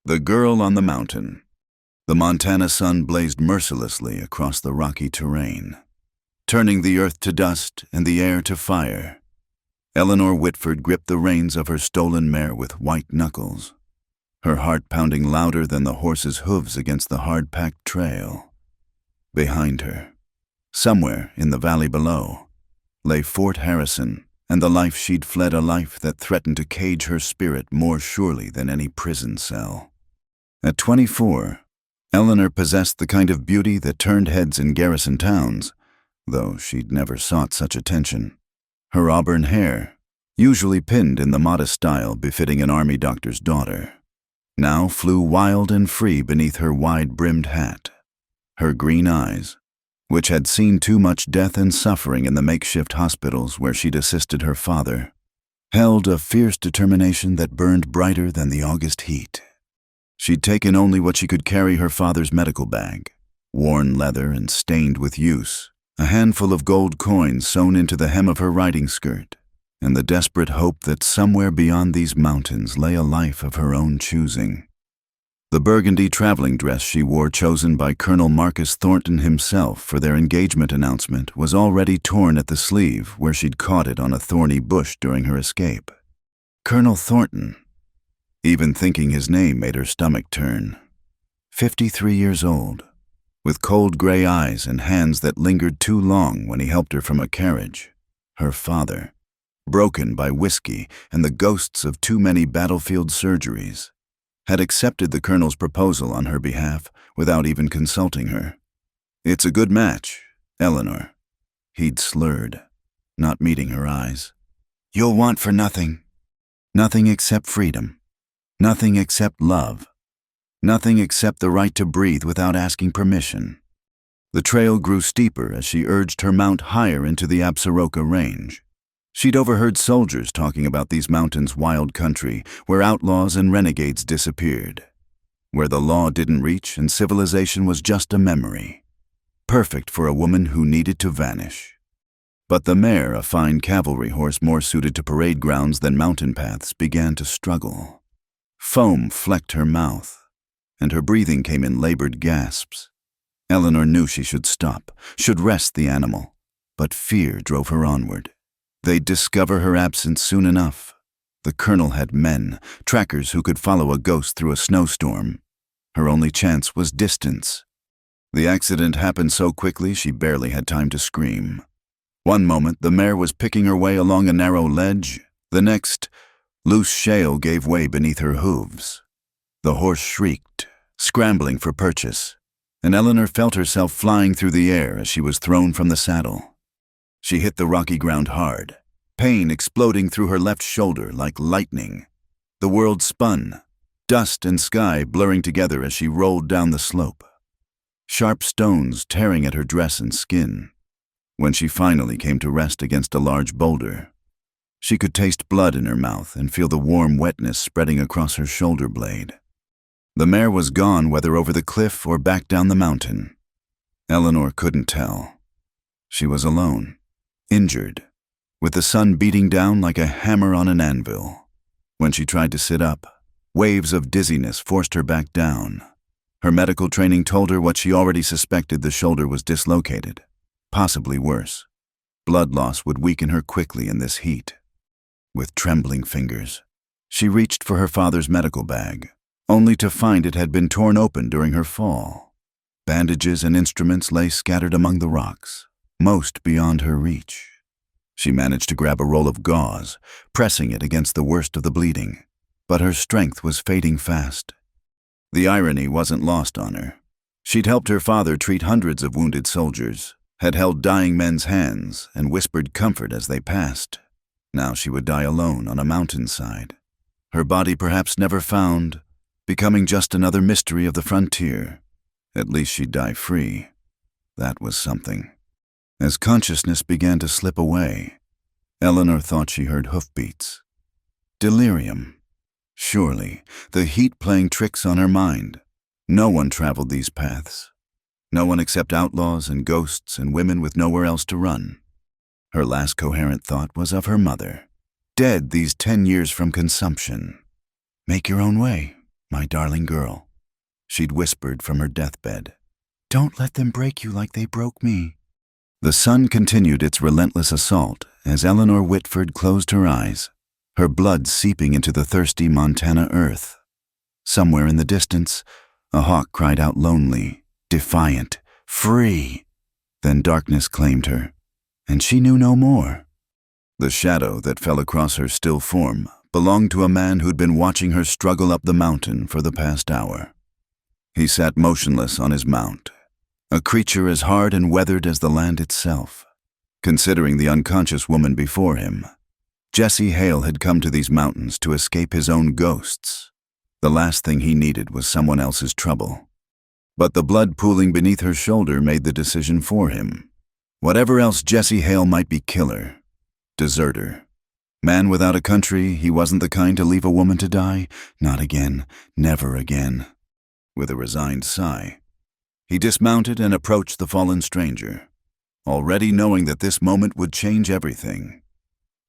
The Girl on the Mountain. The Montana sun blazed mercilessly across the rocky terrain, turning the earth to dust and the air to fire. Eleanor Whitford gripped the reins of her stolen mare with white knuckles, her heart pounding louder than the horse's hooves against the hard-packed trail. Behind her, somewhere in the valley below, lay Fort Harrison and the life she'd fled, a life that threatened to cage her spirit more surely than any prison cell. At 24, Eleanor possessed the kind of beauty that turned heads in garrison towns, though she'd never sought such attention. Her auburn hair, usually pinned in the modest style befitting an army doctor's daughter, now flew wild and free beneath her wide-brimmed hat. Her green eyes, which had seen too much death and suffering in the makeshift hospitals where she'd assisted her father, held a fierce determination that burned brighter than the August heat. She'd taken only what she could carry: her father's medical bag, worn leather and stained with use, a handful of gold coins sewn into the hem of her riding skirt, and the desperate hope that somewhere beyond these mountains lay a life of her own choosing. The burgundy traveling dress she wore, chosen by Colonel Marcus Thornton himself for their engagement announcement, was already torn at the sleeve where she'd caught it on a thorny bush during her escape. Colonel Thornton. Even thinking his name made her stomach turn. 53 years old, with cold gray eyes and hands that lingered too long when he helped her from a carriage. Her father, broken by whiskey and the ghosts of too many battlefield surgeries, had accepted the colonel's proposal on her behalf without even consulting her. "It's a good match, Eleanor," he'd slurred, not meeting her eyes. "You'll want for nothing. Nothing except freedom. Nothing except love. Nothing except the right to breathe without asking permission." The trail grew steeper as she urged her mount higher into the Absaroka Range. She'd overheard soldiers talking about these mountains' wild country where outlaws and renegades disappeared, where the law didn't reach and civilization was just a memory, perfect for a woman who needed to vanish. But the mare, a fine cavalry horse more suited to parade grounds than mountain paths, began to struggle. Foam flecked her mouth, and her breathing came in labored gasps. Eleanor knew she should stop, should rest the animal, but fear drove her onward. They'd discover her absence soon enough. The colonel had men, trackers who could follow a ghost through a snowstorm. Her only chance was distance. The accident happened so quickly she barely had time to scream. One moment the mare was picking her way along a narrow ledge, the next, loose shale gave way beneath her hooves. The horse shrieked, scrambling for purchase, and Eleanor felt herself flying through the air as she was thrown from the saddle. She hit the rocky ground hard, pain exploding through her left shoulder like lightning. The world spun, dust and sky blurring together as she rolled down the slope, sharp stones tearing at her dress and skin. When she finally came to rest against a large boulder, she could taste blood in her mouth and feel the warm wetness spreading across her shoulder blade. The mare was gone, whether over the cliff or back down the mountain. Eleanor couldn't tell. She was alone, injured, with the sun beating down like a hammer on an anvil. When she tried to sit up, waves of dizziness forced her back down. Her medical training told her what she already suspected: the shoulder was dislocated, possibly worse. Blood loss would weaken her quickly in this heat. With trembling fingers, she reached for her father's medical bag, only to find it had been torn open during her fall. Bandages and instruments lay scattered among the rocks, most beyond her reach. She managed to grab a roll of gauze, pressing it against the worst of the bleeding, but her strength was fading fast. The irony wasn't lost on her. She'd helped her father treat hundreds of wounded soldiers, had held dying men's hands, and whispered comfort as they passed. Now she would die alone on a mountainside, her body perhaps never found, becoming just another mystery of the frontier. At least she'd die free. That was something. As consciousness began to slip away, Eleanor thought she heard hoofbeats. Delirium. Surely, the heat playing tricks on her mind. No one traveled these paths. No one except outlaws and ghosts and women with nowhere else to run. Her last coherent thought was of her mother, dead these 10 years from consumption. "Make your own way," my darling girl," she'd whispered from her deathbed. "Don't let them break you like they broke me." The sun continued its relentless assault as Eleanor Whitford closed her eyes, her blood seeping into the thirsty Montana earth. Somewhere in the distance, a hawk cried out lonely, defiant, "Free!" Then darkness claimed her, and she knew no more. The shadow that fell across her still form belonged to a man who'd been watching her struggle up the mountain for the past hour. He sat motionless on his mount, a creature as hard and weathered as the land itself. Considering the unconscious woman before him, Jesse Hale had come to these mountains to escape his own ghosts. The last thing he needed was someone else's trouble. But the blood pooling beneath her shoulder made the decision for him. Whatever else Jesse Hale might be, killer, deserter, man without a country, he wasn't the kind to leave a woman to die. Not again, never again. With a resigned sigh, he dismounted and approached the fallen stranger, already knowing that this moment would change everything.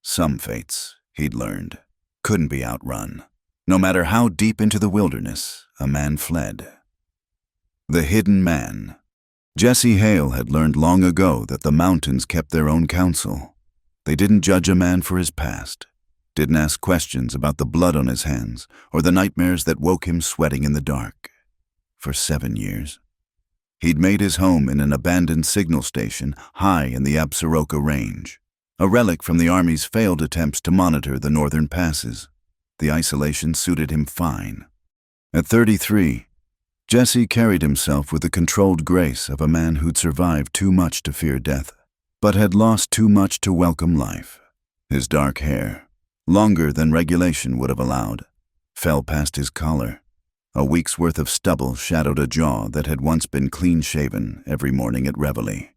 Some fates, he'd learned, couldn't be outrun. No matter how deep into the wilderness a man fled. The hidden man. Jesse Hale had learned long ago that the mountains kept their own counsel. They didn't judge a man for his past, didn't ask questions about the blood on his hands or the nightmares that woke him sweating in the dark. For 7 years, he'd made his home in an abandoned signal station high in the Absaroka Range, a relic from the Army's failed attempts to monitor the northern passes. The isolation suited him fine. At 33, Jesse carried himself with the controlled grace of a man who'd survived too much to fear death, but had lost too much to welcome life. His dark hair, longer than regulation would have allowed, fell past his collar. A week's worth of stubble shadowed a jaw that had once been clean-shaven every morning at reveille.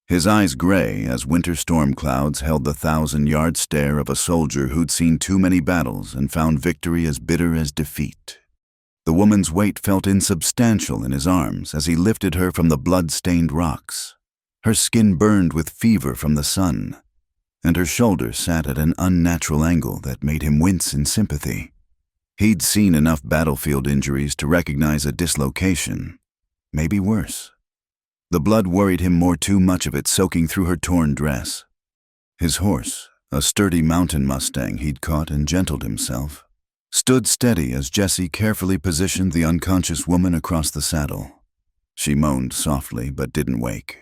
His eyes gray as winter storm clouds held the 1,000-yard stare of a soldier who'd seen too many battles and found victory as bitter as defeat. The woman's weight felt insubstantial in his arms as he lifted her from the blood-stained rocks. Her skin burned with fever from the sun, and her shoulder sat at an unnatural angle that made him wince in sympathy. He'd seen enough battlefield injuries to recognize a dislocation, maybe worse. The blood worried him more, too much of it soaking through her torn dress. His horse, a sturdy mountain mustang he'd caught and gentled himself, stood steady as Jesse carefully positioned the unconscious woman across the saddle. She moaned softly but didn't wake.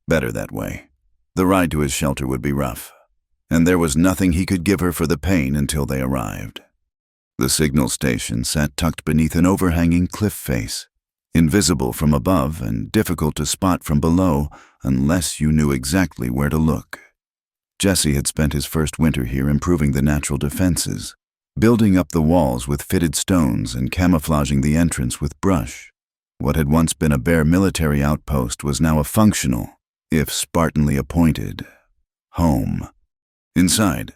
Better that way. The ride to his shelter would be rough, and there was nothing he could give her for the pain until they arrived. The signal station sat tucked beneath an overhanging cliff face, invisible from above and difficult to spot from below unless you knew exactly where to look. Jesse had spent his first winter here improving the natural defenses, building up the walls with fitted stones and camouflaging the entrance with brush. What had once been a bare military outpost was now a functional, if Spartanly appointed, home. Inside,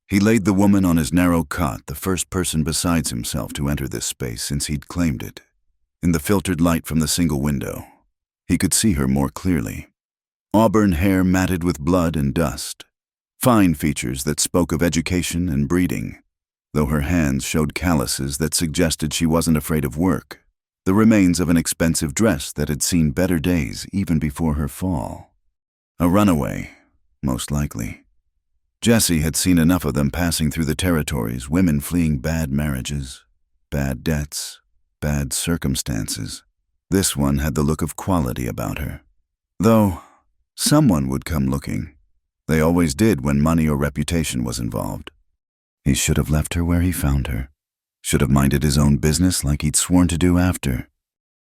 he laid the woman on his narrow cot, the first person besides himself to enter this space since he'd claimed it. In the filtered light from the single window, he could see her more clearly. Auburn hair matted with blood and dust, fine features that spoke of education and breeding, though her hands showed calluses that suggested she wasn't afraid of work, the remains of an expensive dress that had seen better days even before her fall. A runaway, most likely. Jesse had seen enough of them passing through the territories, women fleeing bad marriages, bad debts, bad circumstances. This one had the look of quality about her. Though, someone would come looking. They always did when money or reputation was involved. He should have left her where he found her. Should have minded his own business like he'd sworn to do after.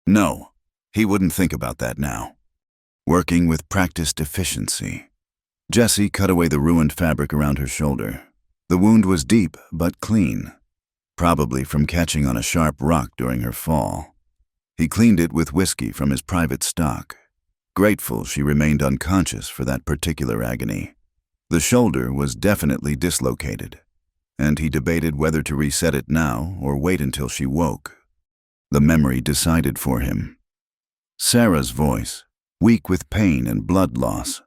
No, he wouldn't think about that now. Working with practiced efficiency. Jesse cut away the ruined fabric around her shoulder. The wound was deep but clean, probably from catching on a sharp rock during her fall. He cleaned it with whiskey from his private stock, grateful she remained unconscious for that particular agony. The shoulder was definitely dislocated, and he debated whether to reset it now or wait until she woke. The memory decided for him. Sarah's voice, weak with pain and blood loss.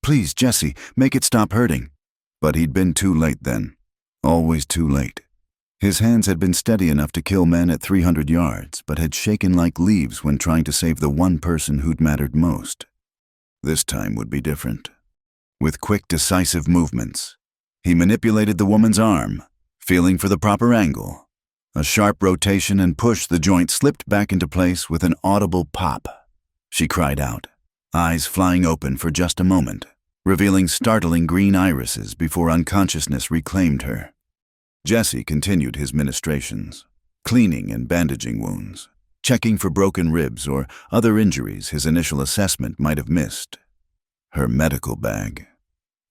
"Please, Jesse, make it stop hurting." But he'd been too late then. Always too late. His hands had been steady enough to kill men at 300 yards, but had shaken like leaves when trying to save the one person who'd mattered most. This time would be different. With quick, decisive movements, he manipulated the woman's arm, feeling for the proper angle. A sharp rotation and push, the joint slipped back into place with an audible pop. She cried out, eyes flying open for just a moment, revealing startling green irises before unconsciousness reclaimed her. Jesse continued his ministrations, cleaning and bandaging wounds, checking for broken ribs or other injuries his initial assessment might have missed. Her medical bag,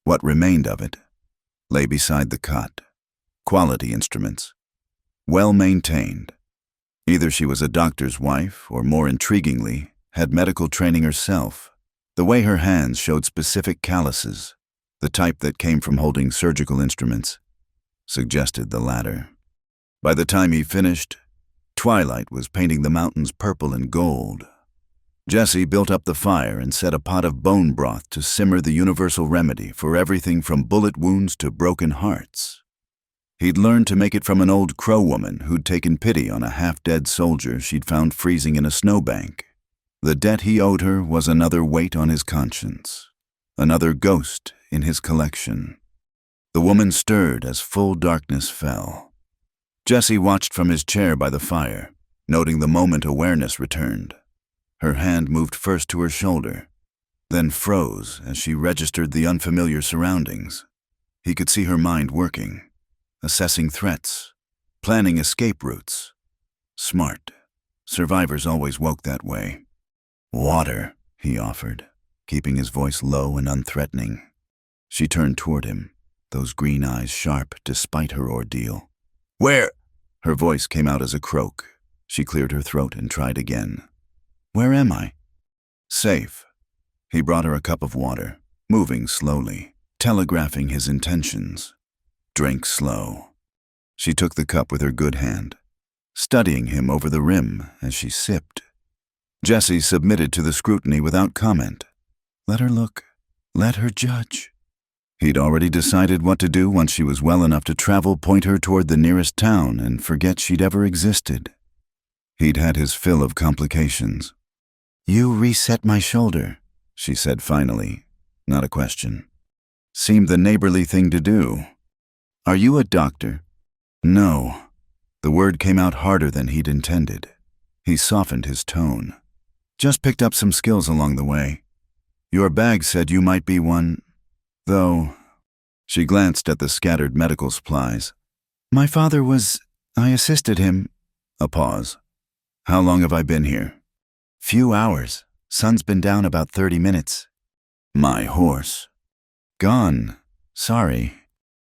what remained of it, lay beside the cot. Quality instruments, well maintained. Either she was a doctor's wife or, more intriguingly, had medical training herself. The way her hands showed specific calluses, the type that came from holding surgical instruments, suggested the latter. By the time he finished, twilight was painting the mountains purple and gold. Jesse built up the fire and set a pot of bone broth to simmer the universal remedy for everything from bullet wounds to broken hearts. He'd learned to make it from an old crow woman who'd taken pity on a half-dead soldier she'd found freezing in a snowbank. The debt he owed her was another weight on his conscience, another ghost in his collection. The woman stirred as full darkness fell. Jesse watched from his chair by the fire, noting the moment awareness returned. Her hand moved first to her shoulder, then froze as she registered the unfamiliar surroundings. He could see her mind working, assessing threats, planning escape routes. Smart. Survivors always woke that way. "Water," he offered, keeping his voice low and unthreatening. She turned toward him, those green eyes sharp despite her ordeal. "Where?" Her voice came out as a croak. She cleared her throat and tried again. "Where am I?" "Safe." He brought her a cup of water, moving slowly, telegraphing his intentions. "Drink slow." She took the cup with her good hand, studying him over the rim as she sipped. Jesse submitted to the scrutiny without comment. Let her look. Let her judge. He'd already decided what to do once she was well enough to travel, point her toward the nearest town, and forget she'd ever existed. He'd had his fill of complications. "You reset my shoulder," she said finally, not a question. Seemed the neighborly thing to do. "Are you a doctor?" "No." The word came out harder than he'd intended. He softened his tone. "Just picked up some skills along the way. Your bag said you might be one, though." She glanced at the scattered medical supplies. "My father was... I assisted him." A pause. "How long have I been here?" "Few hours. Sun's been down about 30 minutes. "My horse." "Gone. Sorry."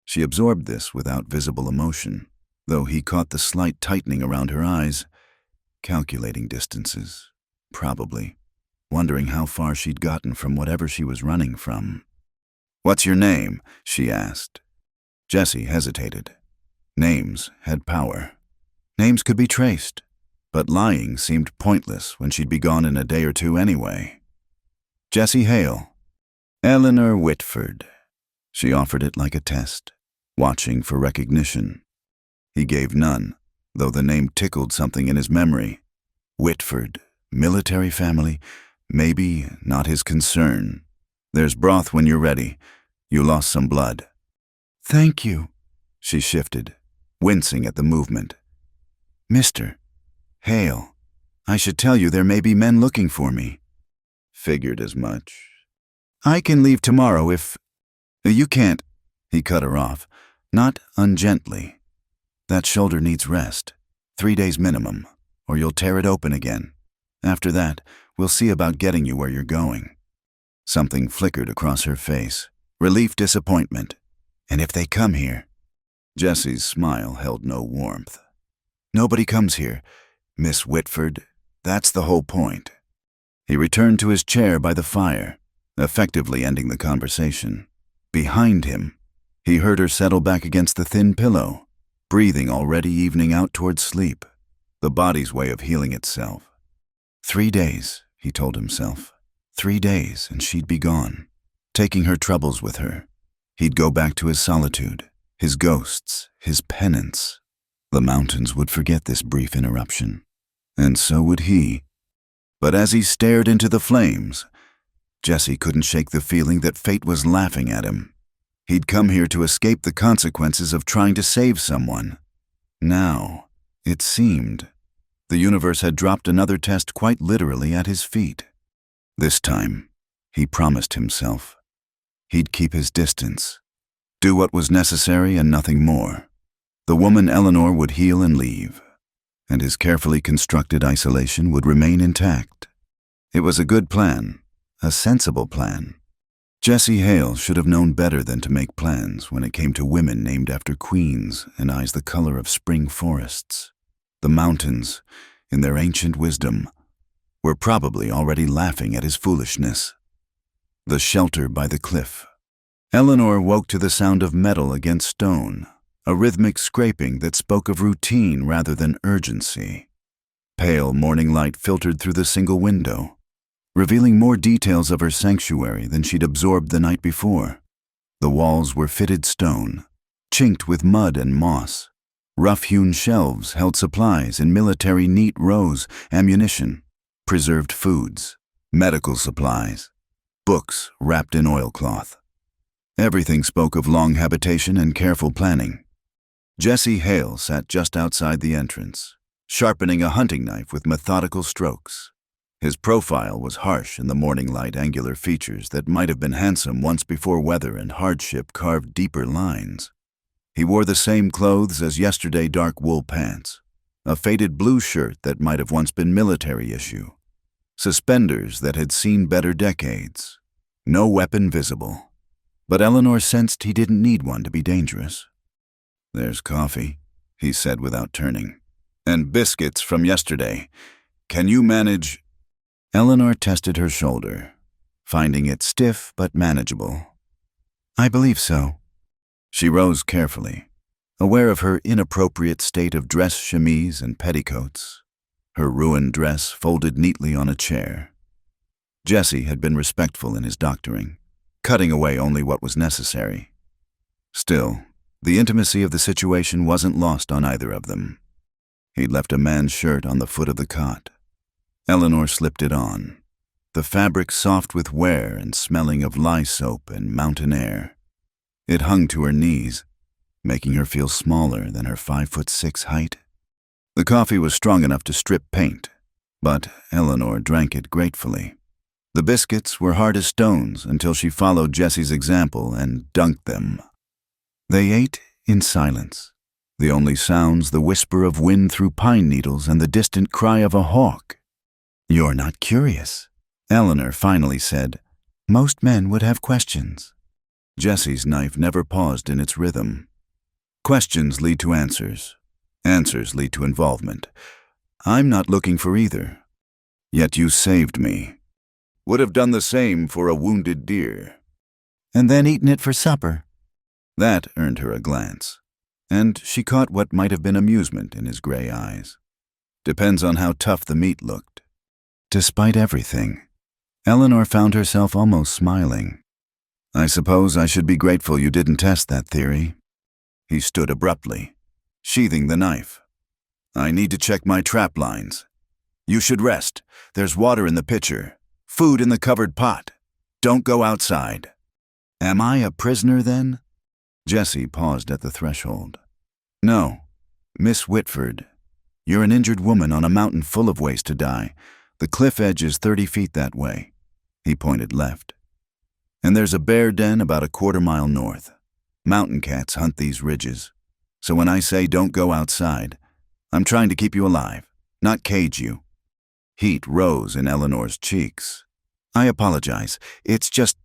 She absorbed this without visible emotion, though he caught the slight tightening around her eyes, calculating distances. Probably, wondering how far she'd gotten from whatever she was running from. "What's your name?" she asked. Jesse hesitated. Names had power. Names could be traced, but lying seemed pointless when she'd be gone in a day or two anyway. "Jesse Hale." "Eleanor Whitford." She offered it like a test, watching for recognition. He gave none, though the name tickled something in his memory. Whitford. Military family, maybe not his concern. "There's broth when you're ready. You lost some blood." "Thank you." She shifted, wincing at the movement. "Mr. Hale, I should tell you there may be men looking for me." "Figured as much." "I can leave tomorrow if..." "You can't." He cut her off, not ungently. "That shoulder needs rest. 3 days minimum, or you'll tear it open again. After that, we'll see about getting you where you're going." Something flickered across her face. Relief, disappointment. "And if they come here?" Jesse's smile held no warmth. "Nobody comes here, Miss Whitford. That's the whole point." He returned to his chair by the fire, effectively ending the conversation. Behind him, he heard her settle back against the thin pillow, breathing already evening out toward sleep, the body's way of healing itself. 3 days, he told himself. 3 days, and she'd be gone, taking her troubles with her. He'd go back to his solitude, his ghosts, his penance. The mountains would forget this brief interruption, and so would he. But as he stared into the flames, Jesse couldn't shake the feeling that fate was laughing at him. He'd come here to escape the consequences of trying to save someone. Now, it seemed, the universe had dropped another test quite literally at his feet. This time, he promised himself. He'd keep his distance, do what was necessary and nothing more. The woman Eleanor would heal and leave, and his carefully constructed isolation would remain intact. It was a good plan, a sensible plan. Jesse Hale should have known better than to make plans when it came to women named after queens and eyes the color of spring forests. The mountains, in their ancient wisdom, were probably already laughing at his foolishness. The shelter by the cliff. Eleanor woke to the sound of metal against stone, a rhythmic scraping that spoke of routine rather than urgency. Pale morning light filtered through the single window, revealing more details of her sanctuary than she'd absorbed the night before. The walls were fitted stone, chinked with mud and moss. Rough-hewn shelves held supplies in military neat rows, ammunition, preserved foods, medical supplies, books wrapped in oilcloth. Everything spoke of long habitation and careful planning. Jesse Hale sat just outside the entrance, sharpening a hunting knife with methodical strokes. His profile was harsh in the morning light, angular features that might have been handsome once before weather and hardship carved deeper lines. He wore the same clothes as yesterday, dark wool pants, a faded blue shirt that might have once been military issue, suspenders that had seen better decades. No weapon visible, but Eleanor sensed he didn't need one to be dangerous. "There's coffee," he said without turning, "and biscuits from yesterday. Can you manage?" Eleanor tested her shoulder, finding it stiff but manageable. "I believe so." She rose carefully, aware of her inappropriate state of dress chemise and petticoats, her ruined dress folded neatly on a chair. Jesse had been respectful in his doctoring, cutting away only what was necessary. Still, the intimacy of the situation wasn't lost on either of them. He'd left a man's shirt on the foot of the cot. Eleanor slipped it on, the fabric soft with wear and smelling of lye soap and mountain air. It hung to her knees, making her feel smaller than her 5'6" height. The coffee was strong enough to strip paint, but Eleanor drank it gratefully. The biscuits were hard as stones until she followed Jesse's example and dunked them. They ate in silence, the only sounds the whisper of wind through pine needles and the distant cry of a hawk. "You're not curious," Eleanor finally said. "Most men would have questions." Jesse's knife never paused in its rhythm. Questions lead to answers. Answers lead to involvement. I'm not looking for either. Yet you saved me. Would have done the same for a wounded deer. And then eaten it for supper. That earned her a glance, and she caught what might have been amusement in his gray eyes. Depends on how tough the meat looked. Despite everything, Eleanor found herself almost smiling. "I suppose I should be grateful you didn't test that theory." He stood abruptly, sheathing the knife. "I need to check my trap lines. You should rest. There's water in the pitcher, food in the covered pot. Don't go outside." "Am I a prisoner then?" Jesse paused at the threshold. "No, Miss Whitford. You're an injured woman on a mountain full of ways to die. The cliff edge is 30 feet that way." He pointed left. "And there's a bear den about a quarter-mile north. Mountain cats hunt these ridges. So when I say don't go outside, I'm trying to keep you alive, not cage you." Heat rose in Eleanor's cheeks. "I apologize. It's just—"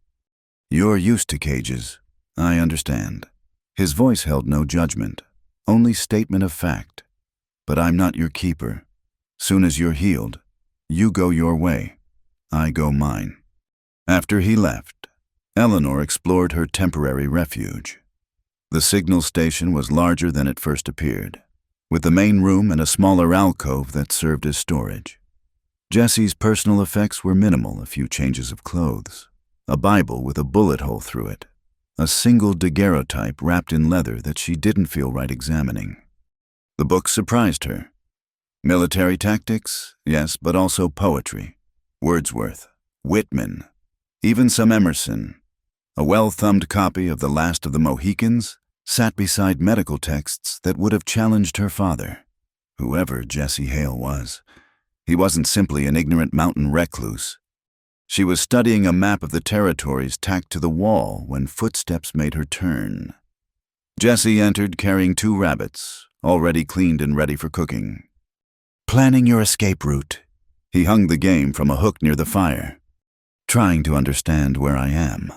"You're used to cages. I understand." His voice held no judgment, only statement of fact. "But I'm not your keeper. Soon as you're healed, you go your way. I go mine." After he left, Eleanor explored her temporary refuge. The signal station was larger than it first appeared, with the main room and a smaller alcove that served as storage. Jesse's personal effects were minimal: a few changes of clothes, a Bible with a bullet hole through it, a single daguerreotype wrapped in leather that she didn't feel right examining. The book surprised her. Military tactics, yes, but also poetry. Wordsworth, Whitman, even some Emerson. A well-thumbed copy of The Last of the Mohicans sat beside medical texts that would have challenged her father, whoever Jessie Hale was. He wasn't simply an ignorant mountain recluse. She was studying a map of the territories tacked to the wall when footsteps made her turn. Jessie entered carrying 2 rabbits, already cleaned and ready for cooking. "Planning your escape route." He hung the game from a hook near the fire. "Trying to understand where I am."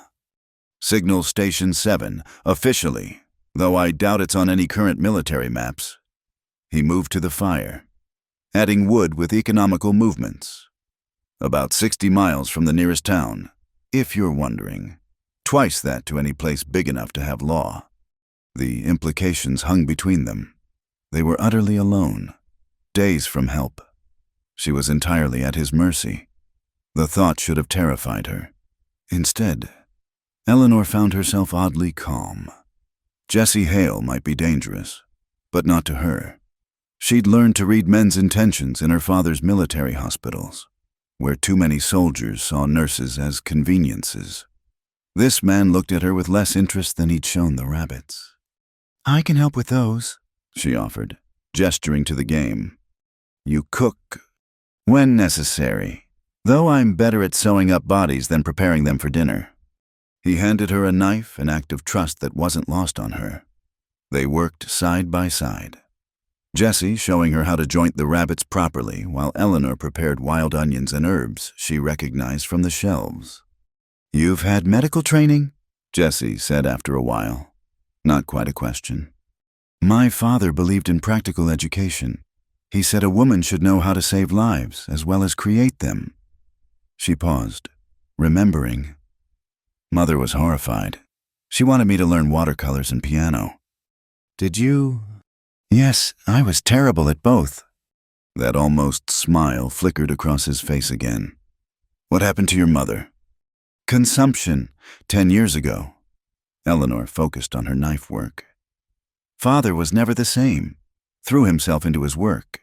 "Signal Station 7, officially, though I doubt it's on any current military maps." He moved to the fire, adding wood with economical movements. "About 60 miles from the nearest town, if you're wondering. Twice that to any place big enough to have law." The implications hung between them. They were utterly alone, days from help. She was entirely at his mercy. The thought should have terrified her. Instead, Eleanor found herself oddly calm. Jessie Hale might be dangerous, but not to her. She'd learned to read men's intentions in her father's military hospitals, where too many soldiers saw nurses as conveniences. This man looked at her with less interest than he'd shown the rabbits. "I can help with those," she offered, gesturing to the game. "You cook when necessary, though I'm better at sewing up bodies than preparing them for dinner." He handed her a knife, an act of trust that wasn't lost on her. They worked side by side, Jessie showing her how to joint the rabbits properly while Eleanor prepared wild onions and herbs she recognized from the shelves. "You've had medical training?" Jessie said after a while. Not quite a question. "My father believed in practical education. He said a woman should know how to save lives as well as create them." She paused, remembering. Mother was horrified. She wanted me to learn watercolors and piano. "Did you?" "Yes, I was terrible at both." That almost smile flickered across his face again. "What happened to your mother?" "Consumption, 10 years ago." Eleanor focused on her knife work. "Father was never the same. Threw himself into his work.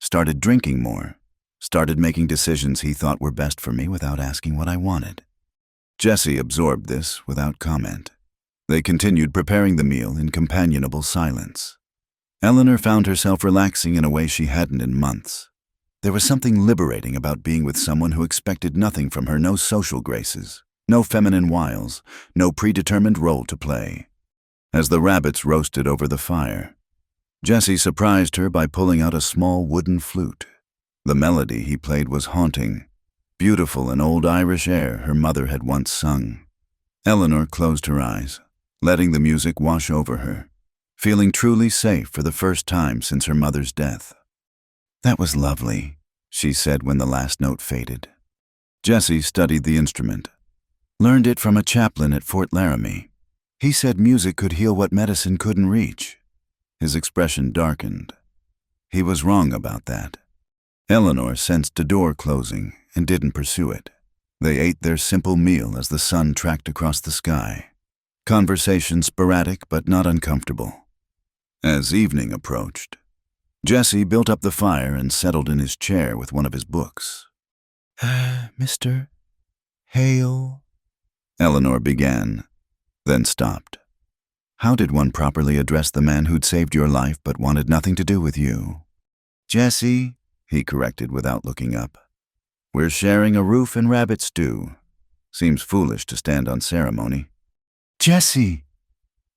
Started drinking more. Started making decisions he thought were best for me without asking what I wanted." Jessie absorbed this without comment. They continued preparing the meal in companionable silence. Eleanor found herself relaxing in a way she hadn't in months. There was something liberating about being with someone who expected nothing from her, no social graces, no feminine wiles, no predetermined role to play. As the rabbits roasted over the fire, Jessie surprised her by pulling out a small wooden flute. The melody he played was haunting, beautiful in old Irish air her mother had once sung. Eleanor closed her eyes, letting the music wash over her, feeling truly safe for the first time since her mother's death. "That was lovely," she said when the last note faded. Jessie studied the instrument. "Learned it from a chaplain at Fort Laramie. He said music could heal what medicine couldn't reach." His expression darkened. He was wrong about that. Eleanor sensed a door closing and didn't pursue it. They ate their simple meal as the sun tracked across the sky. Conversation sporadic but not uncomfortable. As evening approached, Jessie built up the fire and settled in his chair with one of his books. Mr. Hale," Eleanor began, then stopped. How did one properly address the man who'd saved your life but wanted nothing to do with you? "Jessie," he corrected without looking up. "We're sharing a roof and rabbit stew. Seems foolish to stand on ceremony." "Jessie!"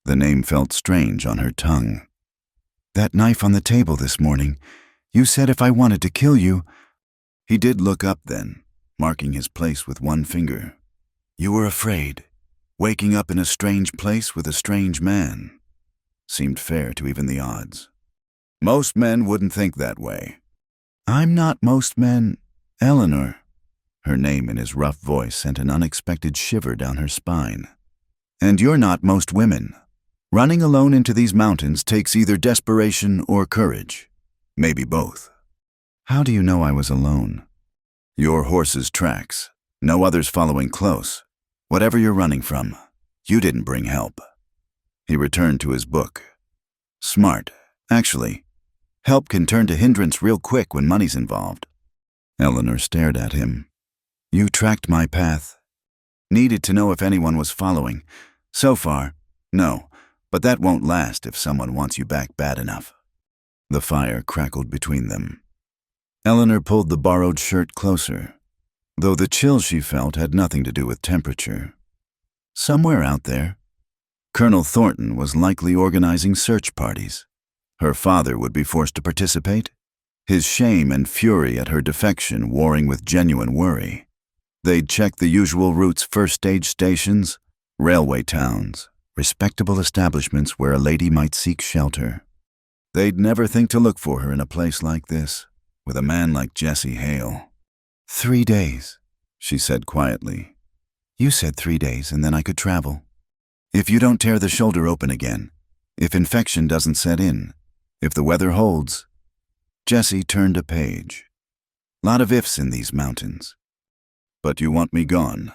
The name felt strange on her tongue. "That knife on the table this morning, you said if I wanted to kill you—" He did look up then, marking his place with one finger. "You were afraid. Waking up in a strange place with a strange man. Seemed fair to even the odds. Most men wouldn't think that way." "I'm not most men, Eleanor." Her name in his rough voice sent an unexpected shiver down her spine. "And you're not most women. Running alone into these mountains takes either desperation or courage. Maybe both." "How do you know I was alone?" "Your horse's tracks. No others following close. Whatever you're running from, you didn't bring help." He returned to his book. "Smart, actually. Help can turn to hindrance real quick when money's involved. Eleanor stared at him. You tracked my path. Needed to know if anyone was following. So far, no, but that won't last if someone wants you back bad enough. The fire crackled between them. Eleanor pulled the borrowed shirt closer, though the chill she felt had nothing to do with temperature. Somewhere out there, Colonel Thornton was likely organizing search parties. Her father would be forced to participate, his shame and fury at her defection warring with genuine worry. They'd check the usual routes: first-stage stations, railway towns, respectable establishments where a lady might seek shelter. They'd never think to look for her in a place like this, with a man like Jesse Hale. 3 days, she said quietly. You said 3 days and then I could travel. If you don't tear the shoulder open again, if infection doesn't set in, if the weather holds. Jesse turned a page. Lot of ifs in these mountains. But you want me gone?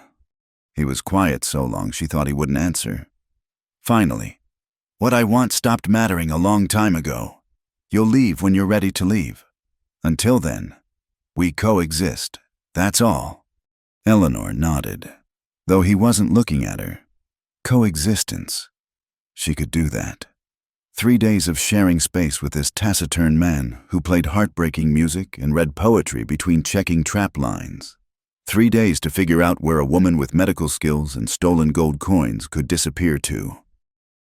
He was quiet so long she thought he wouldn't answer. Finally, what I want stopped mattering a long time ago. You'll leave when you're ready to leave. Until then, we coexist. That's all. Eleanor nodded, though he wasn't looking at her. Coexistence. She could do that. 3 days of sharing space with this taciturn man who played heartbreaking music and read poetry between checking trap lines. 3 days to figure out where a woman with medical skills and stolen gold coins could disappear to.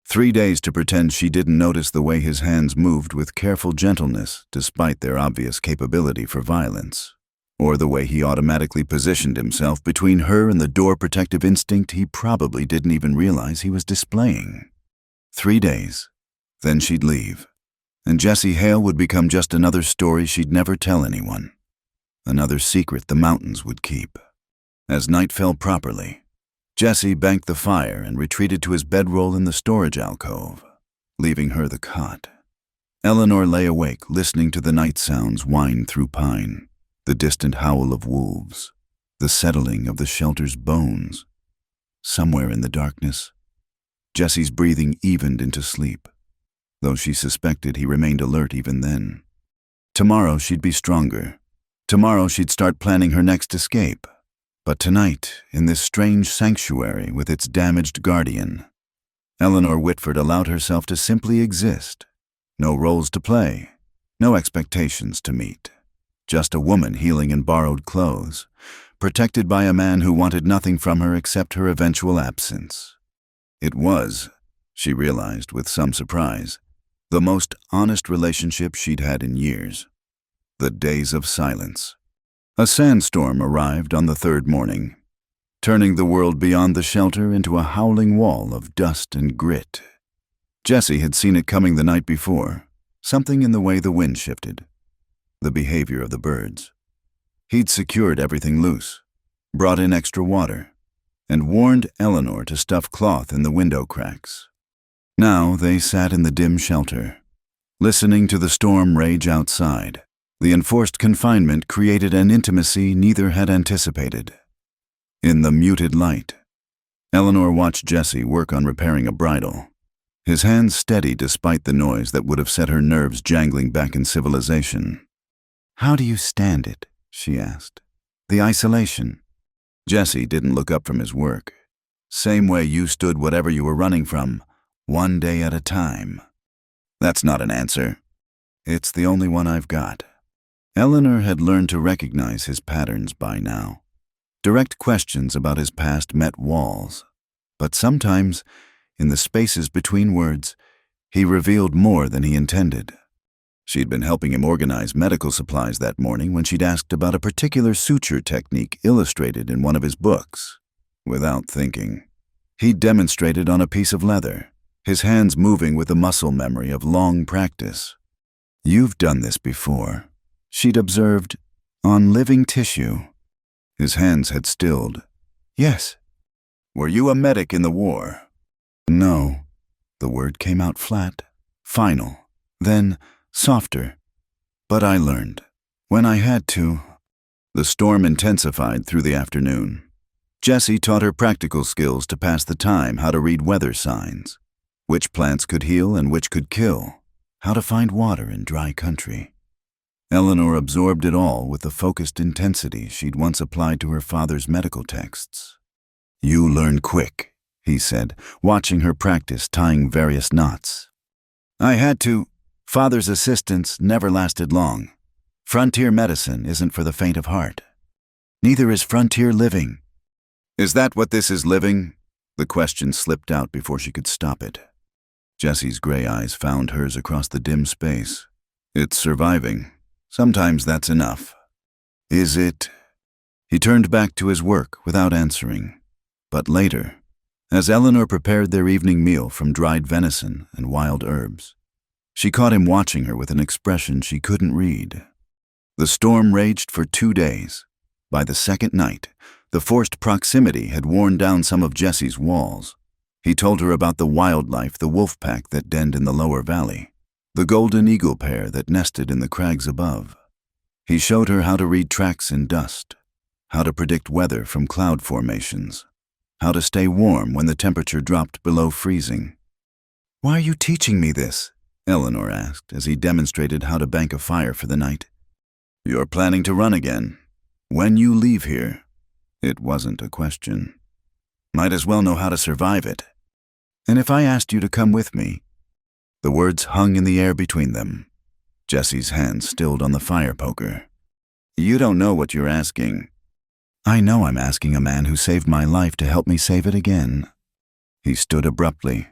3 days to pretend she didn't notice the way his hands moved with careful gentleness despite their obvious capability for violence, or the way he automatically positioned himself between her and the door protective instinct he probably didn't even realize he was displaying. 3 days. Then she'd leave, and Jesse Hale would become just another story she'd never tell anyone. Another secret the mountains would keep. As night fell properly, Jesse banked the fire and retreated to his bedroll in the storage alcove, leaving her the cot. Eleanor lay awake, listening to the night sounds wind through pine, the distant howl of wolves, the settling of the shelter's bones. Somewhere in the darkness, Jesse's breathing evened into sleep, though she suspected he remained alert even then. Tomorrow she'd be stronger. Tomorrow she'd start planning her next escape. But tonight, in this strange sanctuary with its damaged guardian, Eleanor Whitford allowed herself to simply exist. No roles to play, no expectations to meet. Just a woman healing in borrowed clothes, protected by a man who wanted nothing from her except her eventual absence. It was, she realized with some surprise, the most honest relationship she'd had in years. The days of silence. A sandstorm arrived on the third morning, turning the world beyond the shelter into a howling wall of dust and grit. Jesse had seen it coming the night before, something in the way the wind shifted, the behavior of the birds. He'd secured everything loose, brought in extra water, and warned Eleanor to stuff cloth in the window cracks. Now they sat in the dim shelter, listening to the storm rage outside. The enforced confinement created an intimacy neither had anticipated. In the muted light, Eleanor watched Jesse work on repairing a bridle, his hands steady despite the noise that would have set her nerves jangling back in civilization. How do you stand it? She asked. The isolation. Jesse didn't look up from his work. Same way you stood whatever you were running from, one day at a time. That's not an answer. It's the only one I've got. Eleanor had learned to recognize his patterns by now. Direct questions about his past met walls, but sometimes, in the spaces between words, he revealed more than he intended. She'd been helping him organize medical supplies that morning when she'd asked about a particular suture technique illustrated in one of his books. Without thinking, he demonstrated on a piece of leather, his hands moving with the muscle memory of long practice. You've done this before, she'd observed, on living tissue. His hands had stilled. Yes. Were you a medic in the war? No. The word came out flat, final, then softer. But I learned. When I had to. The storm intensified through the afternoon. Jesse taught her practical skills to pass the time, how to read weather signs, which plants could heal and which could kill, how to find water in dry country. Eleanor absorbed it all with the focused intensity she'd once applied to her father's medical texts. "You learn quick," he said, watching her practice tying various knots. "I had to. Father's assistance never lasted long. Frontier medicine isn't for the faint of heart. Neither is frontier living." "Is that what this is, living?" The question slipped out before she could stop it. Jessie's gray eyes found hers across the dim space. "It's surviving. Sometimes that's enough." "Is it?" He turned back to his work without answering. But later, as Eleanor prepared their evening meal from dried venison and wild herbs, she caught him watching her with an expression she couldn't read. The storm raged for 2 days. By the second night, the forced proximity had worn down some of Jessie's walls. He told her about the wildlife, the wolf pack that denned in the lower valley, the golden eagle pair that nested in the crags above. He showed her how to read tracks in dust, how to predict weather from cloud formations, how to stay warm when the temperature dropped below freezing. "Why are you teaching me this?" Eleanor asked as he demonstrated how to bank a fire for the night. "You're planning to run again. When you leave here." It wasn't a question. "Might as well know how to survive it." "And if I asked you to come with me?" The words hung in the air between them. Jessie's hand stilled on the fire poker. "You don't know what you're asking." "I know I'm asking a man who saved my life to help me save it again." He stood abruptly,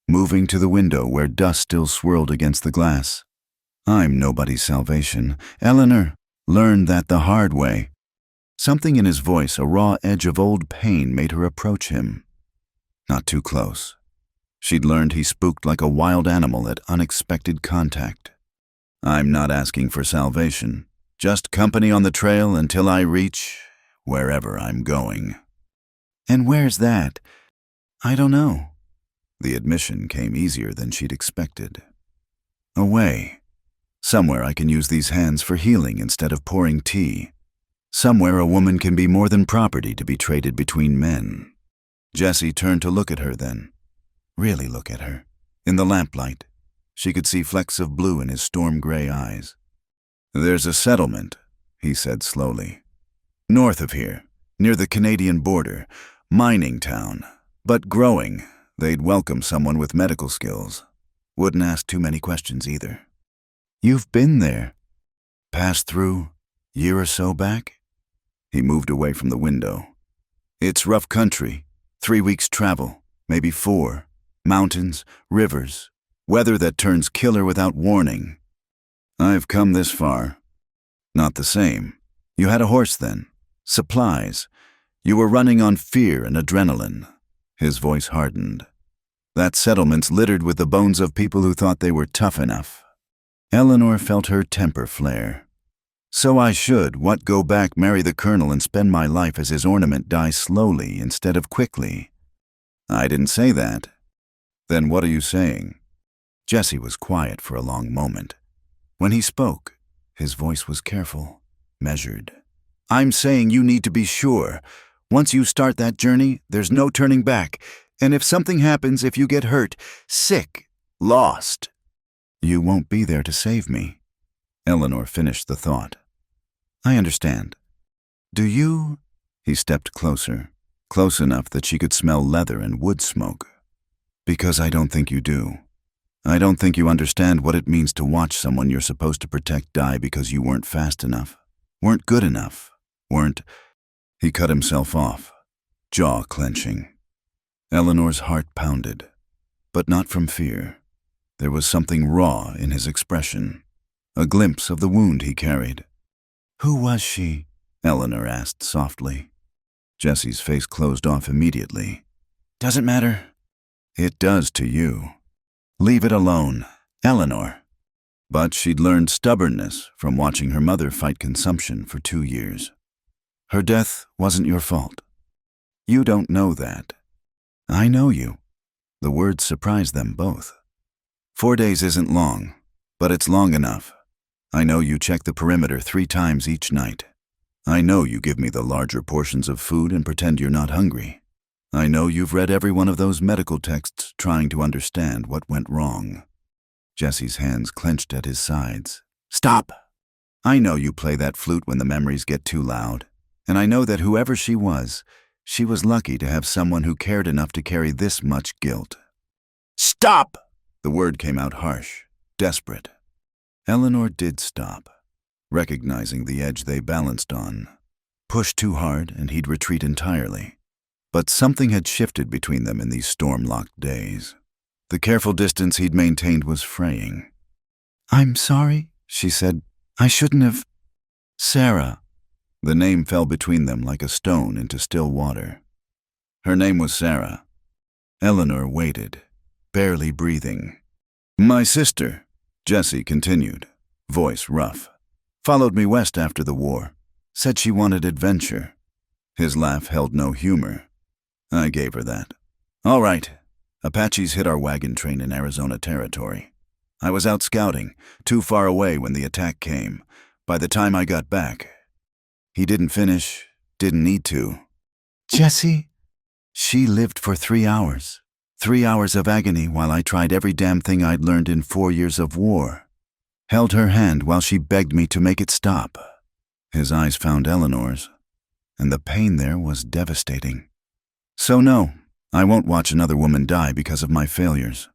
moving to the window where dust still swirled against the glass. "I'm nobody's salvation. Eleanor learned that the hard way." Something in his voice, a raw edge of old pain, made her approach him. Not too close. She'd learned he spooked like a wild animal at unexpected contact. "I'm not asking for salvation, just company on the trail until I reach wherever I'm going." "And where's that?" "I don't know." The admission came easier than she'd expected. "Away. Somewhere I can use these hands for healing instead of pouring tea. Somewhere a woman can be more than property to be traded between men." Jessie turned to look at her then. Really look at her. In the lamplight, she could see flecks of blue in his storm-gray eyes. "There's a settlement," he said slowly. "North of here, near the Canadian border. Mining town, but growing. They'd welcome someone with medical skills. Wouldn't ask too many questions either." "You've been there?" "Passed through, year or so back." He moved away from the window. "It's rough country, 3 weeks travel, maybe 4. Mountains, rivers, weather that turns killer without warning. I've come this far." "Not the same. You had a horse then. Supplies. You were running on fear and adrenaline." His voice hardened. "That settlement's littered with the bones of people who thought they were tough enough." Eleanor felt her temper flare. "So I should, what, go back, marry the colonel, and spend my life as his ornament, die slowly instead of quickly?" "I didn't say that." "Then what are you saying?" Jessie was quiet for a long moment. When he spoke, his voice was careful, measured. "I'm saying you need to be sure. Once you start that journey, there's no turning back. And if something happens, if you get hurt, sick, lost, you won't be there to save me." Eleanor finished the thought. "I understand. Do you?" He stepped closer, close enough that she could smell leather and wood smoke. "Because I don't think you do. I don't think you understand what it means to watch someone you're supposed to protect die because you weren't fast enough, weren't good enough, weren't—" He cut himself off, jaw clenching. Eleanor's heart pounded, but not from fear. There was something raw in his expression, a glimpse of the wound he carried. "Who was she?" Eleanor asked softly. Jessie's face closed off immediately. "Doesn't matter." "It does to you. Leave it alone, Eleanor." But she'd learned stubbornness from watching her mother fight consumption for 2 years. "Her death wasn't your fault." "You don't know that." "I know you." The words surprised them both. 4 days isn't long, but it's long enough. I know you check the perimeter 3 times each night. I know you give me the larger portions of food and pretend you're not hungry. I know you've read every one of those medical texts trying to understand what went wrong." Jesse's hands clenched at his sides. Stop! I know you play that flute when the memories get too loud. And I know that whoever she was lucky to have someone who cared enough to carry this much guilt. Stop! The word came out harsh, desperate. Eleanor did stop, recognizing the edge they balanced on. Push too hard and he'd retreat entirely. But something had shifted between them in these storm-locked days. The careful distance he'd maintained was fraying. I'm sorry, she said. I shouldn't have. Sarah. The name fell between them like a stone into still water. Her name was Sarah. Eleanor waited, barely breathing. My sister, Jesse continued, voice rough, followed me west after the war. Said she wanted adventure. His laugh held no humor. I gave her that. All right. Apaches hit our wagon train in Arizona territory. I was out scouting, too far away when the attack came. By the time I got back, he didn't finish, didn't need to. Jessie? She lived for 3 hours. 3 hours of agony while I tried every damn thing I'd learned in 4 years of war. Held her hand while she begged me to make it stop. His eyes found Eleanor's, and the pain there was devastating. So no, I won't watch another woman die because of my failures.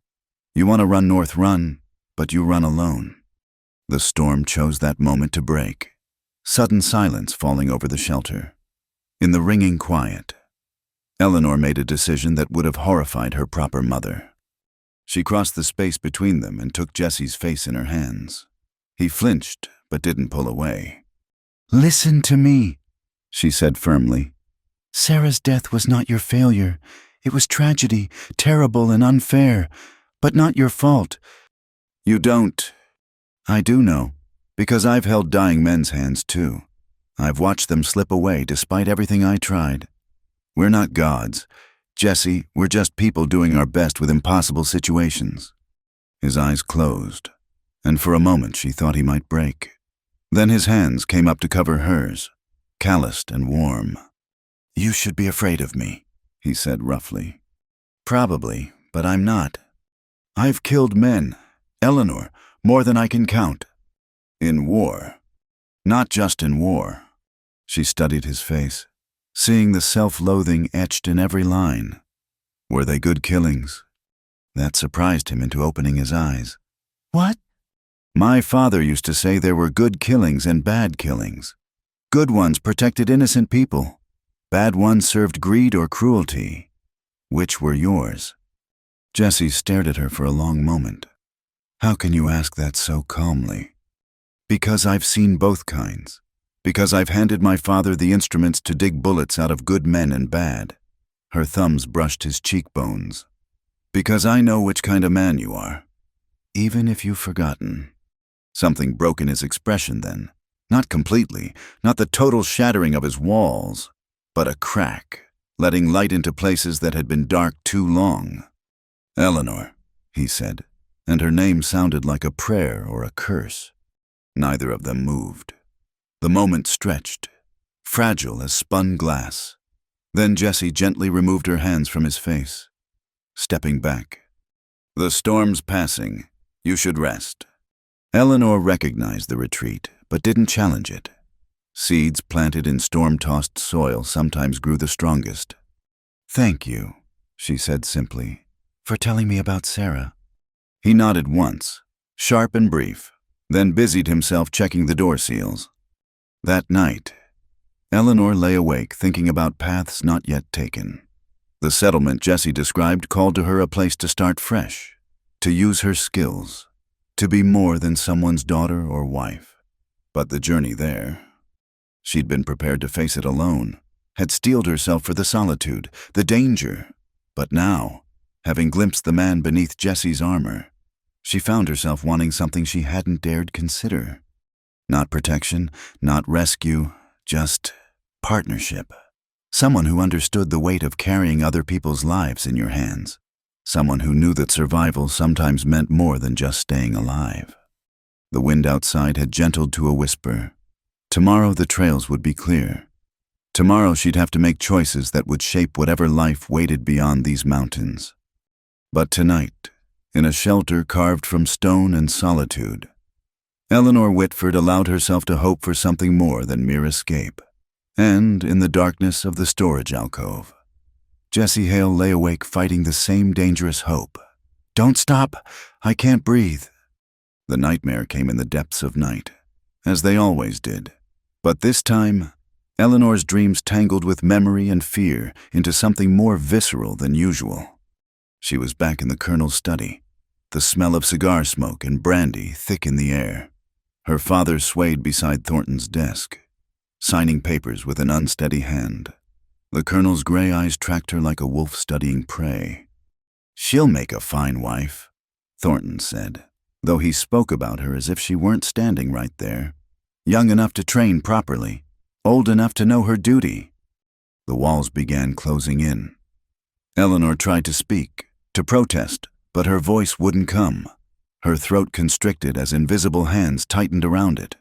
You want to run north, run, but you run alone. The storm chose that moment to break. Sudden silence falling over the shelter. In the ringing quiet, Eleanor made a decision that would have horrified her proper mother. She crossed the space between them and took Jesse's face in her hands. He flinched, but didn't pull away. Listen to me, she said firmly. Sarah's death was not your failure. It was tragedy, terrible and unfair, but not your fault. You don't. I do know, because I've held dying men's hands too. I've watched them slip away despite everything I tried. We're not gods. Jesse, we're just people doing our best with impossible situations. His eyes closed, and for a moment she thought he might break. Then his hands came up to cover hers, calloused and warm. You should be afraid of me, he said roughly. Probably, but I'm not. I've killed men, Eleanor, more than I can count. In war. Not just in war. She studied his face, seeing the self-loathing etched in every line. Were they good killings? That surprised him into opening his eyes. What? My father used to say there were good killings and bad killings. Good ones protected innocent people. Bad ones served greed or cruelty. Which were yours? Jesse stared at her for a long moment. How can you ask that so calmly? Because I've seen both kinds. Because I've handed my father the instruments to dig bullets out of good men and bad. Her thumbs brushed his cheekbones. Because I know which kind of man you are. Even if you've forgotten. Something broke in his expression then. Not completely, not the total shattering of his walls, but a crack, letting light into places that had been dark too long. Eleanor, he said, and her name sounded like a prayer or a curse. Neither of them moved. The moment stretched, fragile as spun glass. Then Jessie gently removed her hands from his face, stepping back. The storm's passing. You should rest. Eleanor recognized the retreat, but didn't challenge it. Seeds planted in storm-tossed soil sometimes grew the strongest. Thank you, she said simply, for telling me about Sarah. He nodded once, sharp and brief, then busied himself checking the door seals. That night, Eleanor lay awake thinking about paths not yet taken. The settlement Jessie described called to her a place to start fresh, to use her skills, to be more than someone's daughter or wife. But the journey there, she'd been prepared to face it alone, had steeled herself for the solitude, the danger. But now, having glimpsed the man beneath Jessie's armor, she found herself wanting something she hadn't dared consider. Not protection, not rescue, just partnership. Someone who understood the weight of carrying other people's lives in your hands. Someone who knew that survival sometimes meant more than just staying alive. The wind outside had gentled to a whisper. Tomorrow the trails would be clear. Tomorrow she'd have to make choices that would shape whatever life waited beyond these mountains. But tonight, in a shelter carved from stone and solitude. Eleanor Whitford allowed herself to hope for something more than mere escape. And, in the darkness of the storage alcove, Jessie Hale lay awake fighting the same dangerous hope. "Don't stop! I can't breathe!" The nightmare came in the depths of night, as they always did. But this time, Eleanor's dreams tangled with memory and fear into something more visceral than usual. She was back in the Colonel's study, the smell of cigar smoke and brandy thick in the air. Her father swayed beside Thornton's desk, signing papers with an unsteady hand. The Colonel's gray eyes tracked her like a wolf studying prey. "She'll make a fine wife," Thornton said, though he spoke about her as if she weren't standing right there. "Young enough to train properly, old enough to know her duty." The walls began closing in. Eleanor tried to speak, to protest, but her voice wouldn't come. Her throat constricted as invisible hands tightened around it.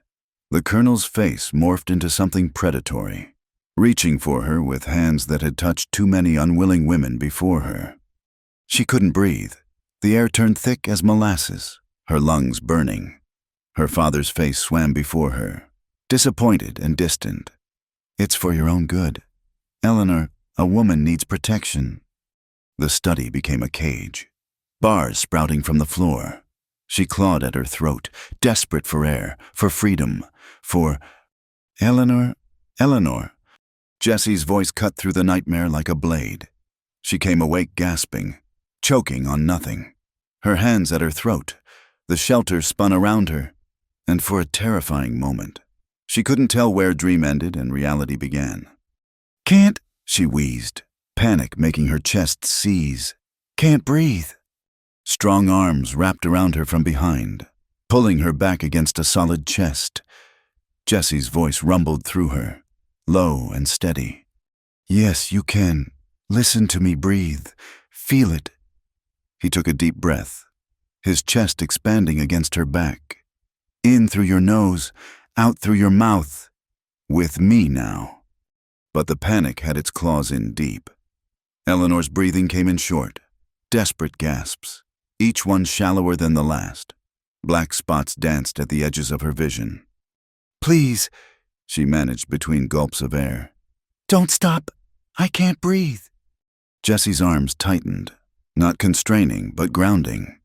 The Colonel's face morphed into something predatory, reaching for her with hands that had touched too many unwilling women before her. She couldn't breathe. The air turned thick as molasses, her lungs burning. Her father's face swam before her, disappointed and distant. "It's for your own good. Eleanor, a woman needs protection." The study became a cage, bars sprouting from the floor. She clawed at her throat, desperate for air, for freedom, for... "Eleanor, Eleanor." Jessie's voice cut through the nightmare like a blade. She came awake gasping, choking on nothing. Her hands at her throat, the shelter spun around her, and for a terrifying moment, she couldn't tell where dream ended and reality began. "Can't," she wheezed, panic making her chest seize. "Can't breathe." Strong arms wrapped around her from behind, pulling her back against a solid chest. Jessie's voice rumbled through her, low and steady. "Yes, you can. Listen to me breathe. Feel it." He took a deep breath, his chest expanding against her back. "In through your nose, out through your mouth. With me now." But the panic had its claws in deep. Eleanor's breathing came in short, desperate gasps, each one shallower than the last. Black spots danced at the edges of her vision. "Please," she managed between gulps of air. "Don't stop. I can't breathe." Jessie's arms tightened, not constraining, but grounding.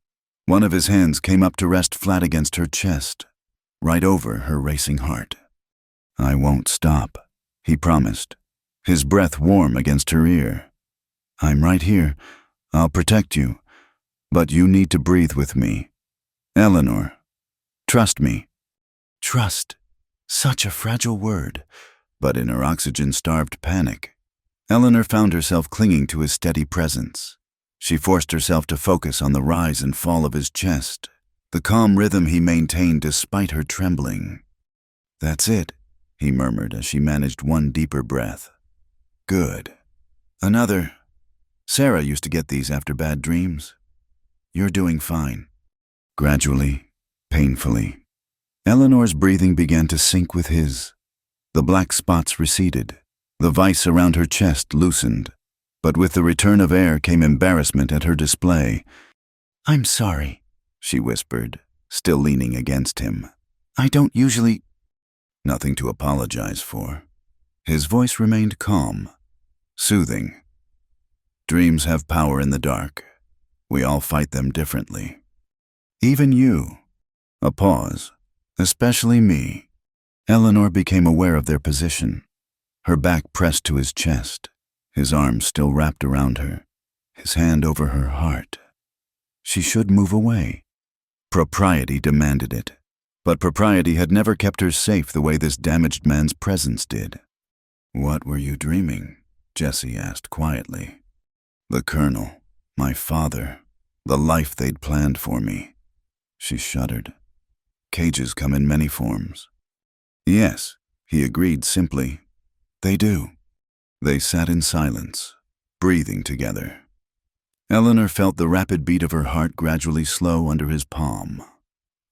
One of his hands came up to rest flat against her chest, right over her racing heart. "I won't stop," he promised, his breath warm against her ear. "I'm right here. I'll protect you. But you need to breathe with me. Eleanor, trust me." Trust. Such a fragile word, but in her oxygen-starved panic, Eleanor found herself clinging to his steady presence. She forced herself to focus on the rise and fall of his chest, the calm rhythm he maintained despite her trembling. "That's it," he murmured as she managed one deeper breath. "Good. Another. Sarah used to get these after bad dreams. You're doing fine." Gradually, painfully, Eleanor's breathing began to sync with his. The black spots receded. The vice around her chest loosened. But with the return of air came embarrassment at her display. "I'm sorry," she whispered, still leaning against him. "I don't usually—" Nothing to apologize for. His voice remained calm, soothing. "Dreams have power in the dark. We all fight them differently. Even you." A pause. "Especially me." Eleanor became aware of their position, her back pressed to his chest, his arms still wrapped around her, his hand over her heart. She should move away. Propriety demanded it, but propriety had never kept her safe the way this damaged man's presence did. "What were you dreaming?" Jessie asked quietly. "The Colonel, my father, the life they'd planned for me." She shuddered. "Cages come in many forms." "Yes," he agreed simply. "They do." They sat in silence, breathing together. Eleanor felt the rapid beat of her heart gradually slow under his palm.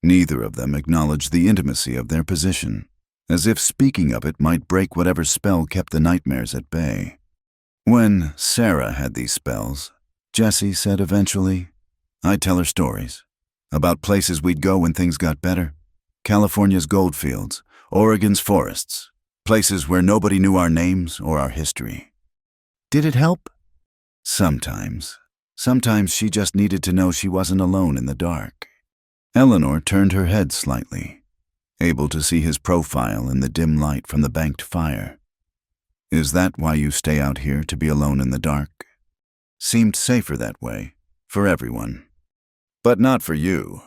Neither of them acknowledged the intimacy of their position, as if speaking of it might break whatever spell kept the nightmares at bay. "When Sarah had these spells," Jessie said eventually, I'd tell her stories about places we'd go when things got better. California's goldfields, Oregon's forests, places where nobody knew our names or our history. Did it help? Sometimes. Sometimes she just needed to know she wasn't alone in the dark. Eleanor turned her head slightly, able to see his profile in the dim light from the banked fire. Is that why you stay out here, to be alone in the dark? Seemed safer that way, for everyone. But not for you.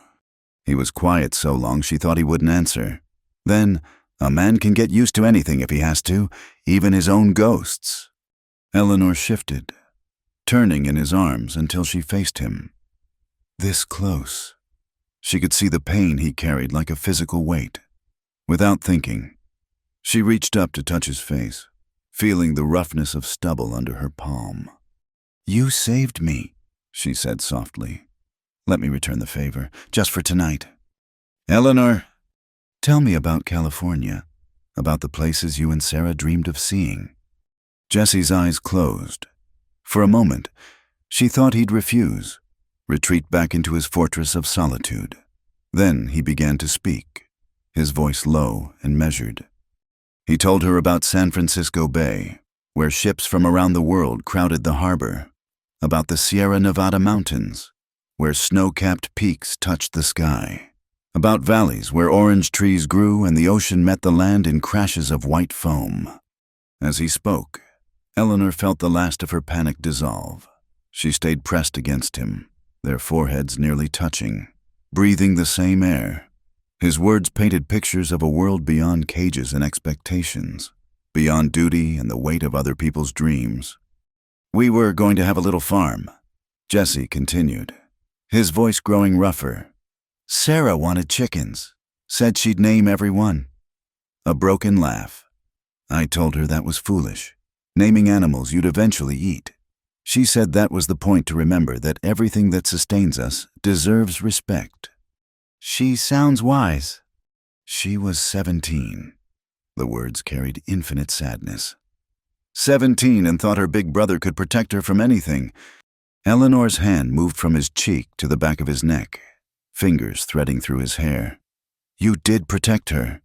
He was quiet so long she thought he wouldn't answer. Then, a man can get used to anything if he has to, even his own ghosts. Eleanor shifted, turning in his arms until she faced him. This close. She could see the pain he carried like a physical weight. Without thinking, she reached up to touch his face, feeling the roughness of stubble under her palm. "You saved me," she said softly. "Let me return the favor, just for tonight." "Eleanor, tell me about California, about the places you and Sarah dreamed of seeing." Jesse's eyes closed. For a moment, she thought he'd refuse, retreat back into his fortress of solitude. Then he began to speak, his voice low and measured. He told her about San Francisco Bay, where ships from around the world crowded the harbor, about the Sierra Nevada mountains, where snow-capped peaks touched the sky, about valleys where orange trees grew and the ocean met the land in crashes of white foam. As he spoke, Eleanor felt the last of her panic dissolve. She stayed pressed against him, their foreheads nearly touching, breathing the same air. His words painted pictures of a world beyond cages and expectations, beyond duty and the weight of other people's dreams. "We were going to have a little farm," Jesse continued, his voice growing rougher. "Sarah wanted chickens, said she'd name every one." A broken laugh. "I told her that was foolish, naming animals you'd eventually eat. She said that was the point, to remember that everything that sustains us deserves respect." "She sounds wise." She was 17. The words carried infinite sadness. 17 and thought her big brother could protect her from anything. Eleanor's hand moved from his cheek to the back of his neck, fingers threading through his hair. "You did protect her.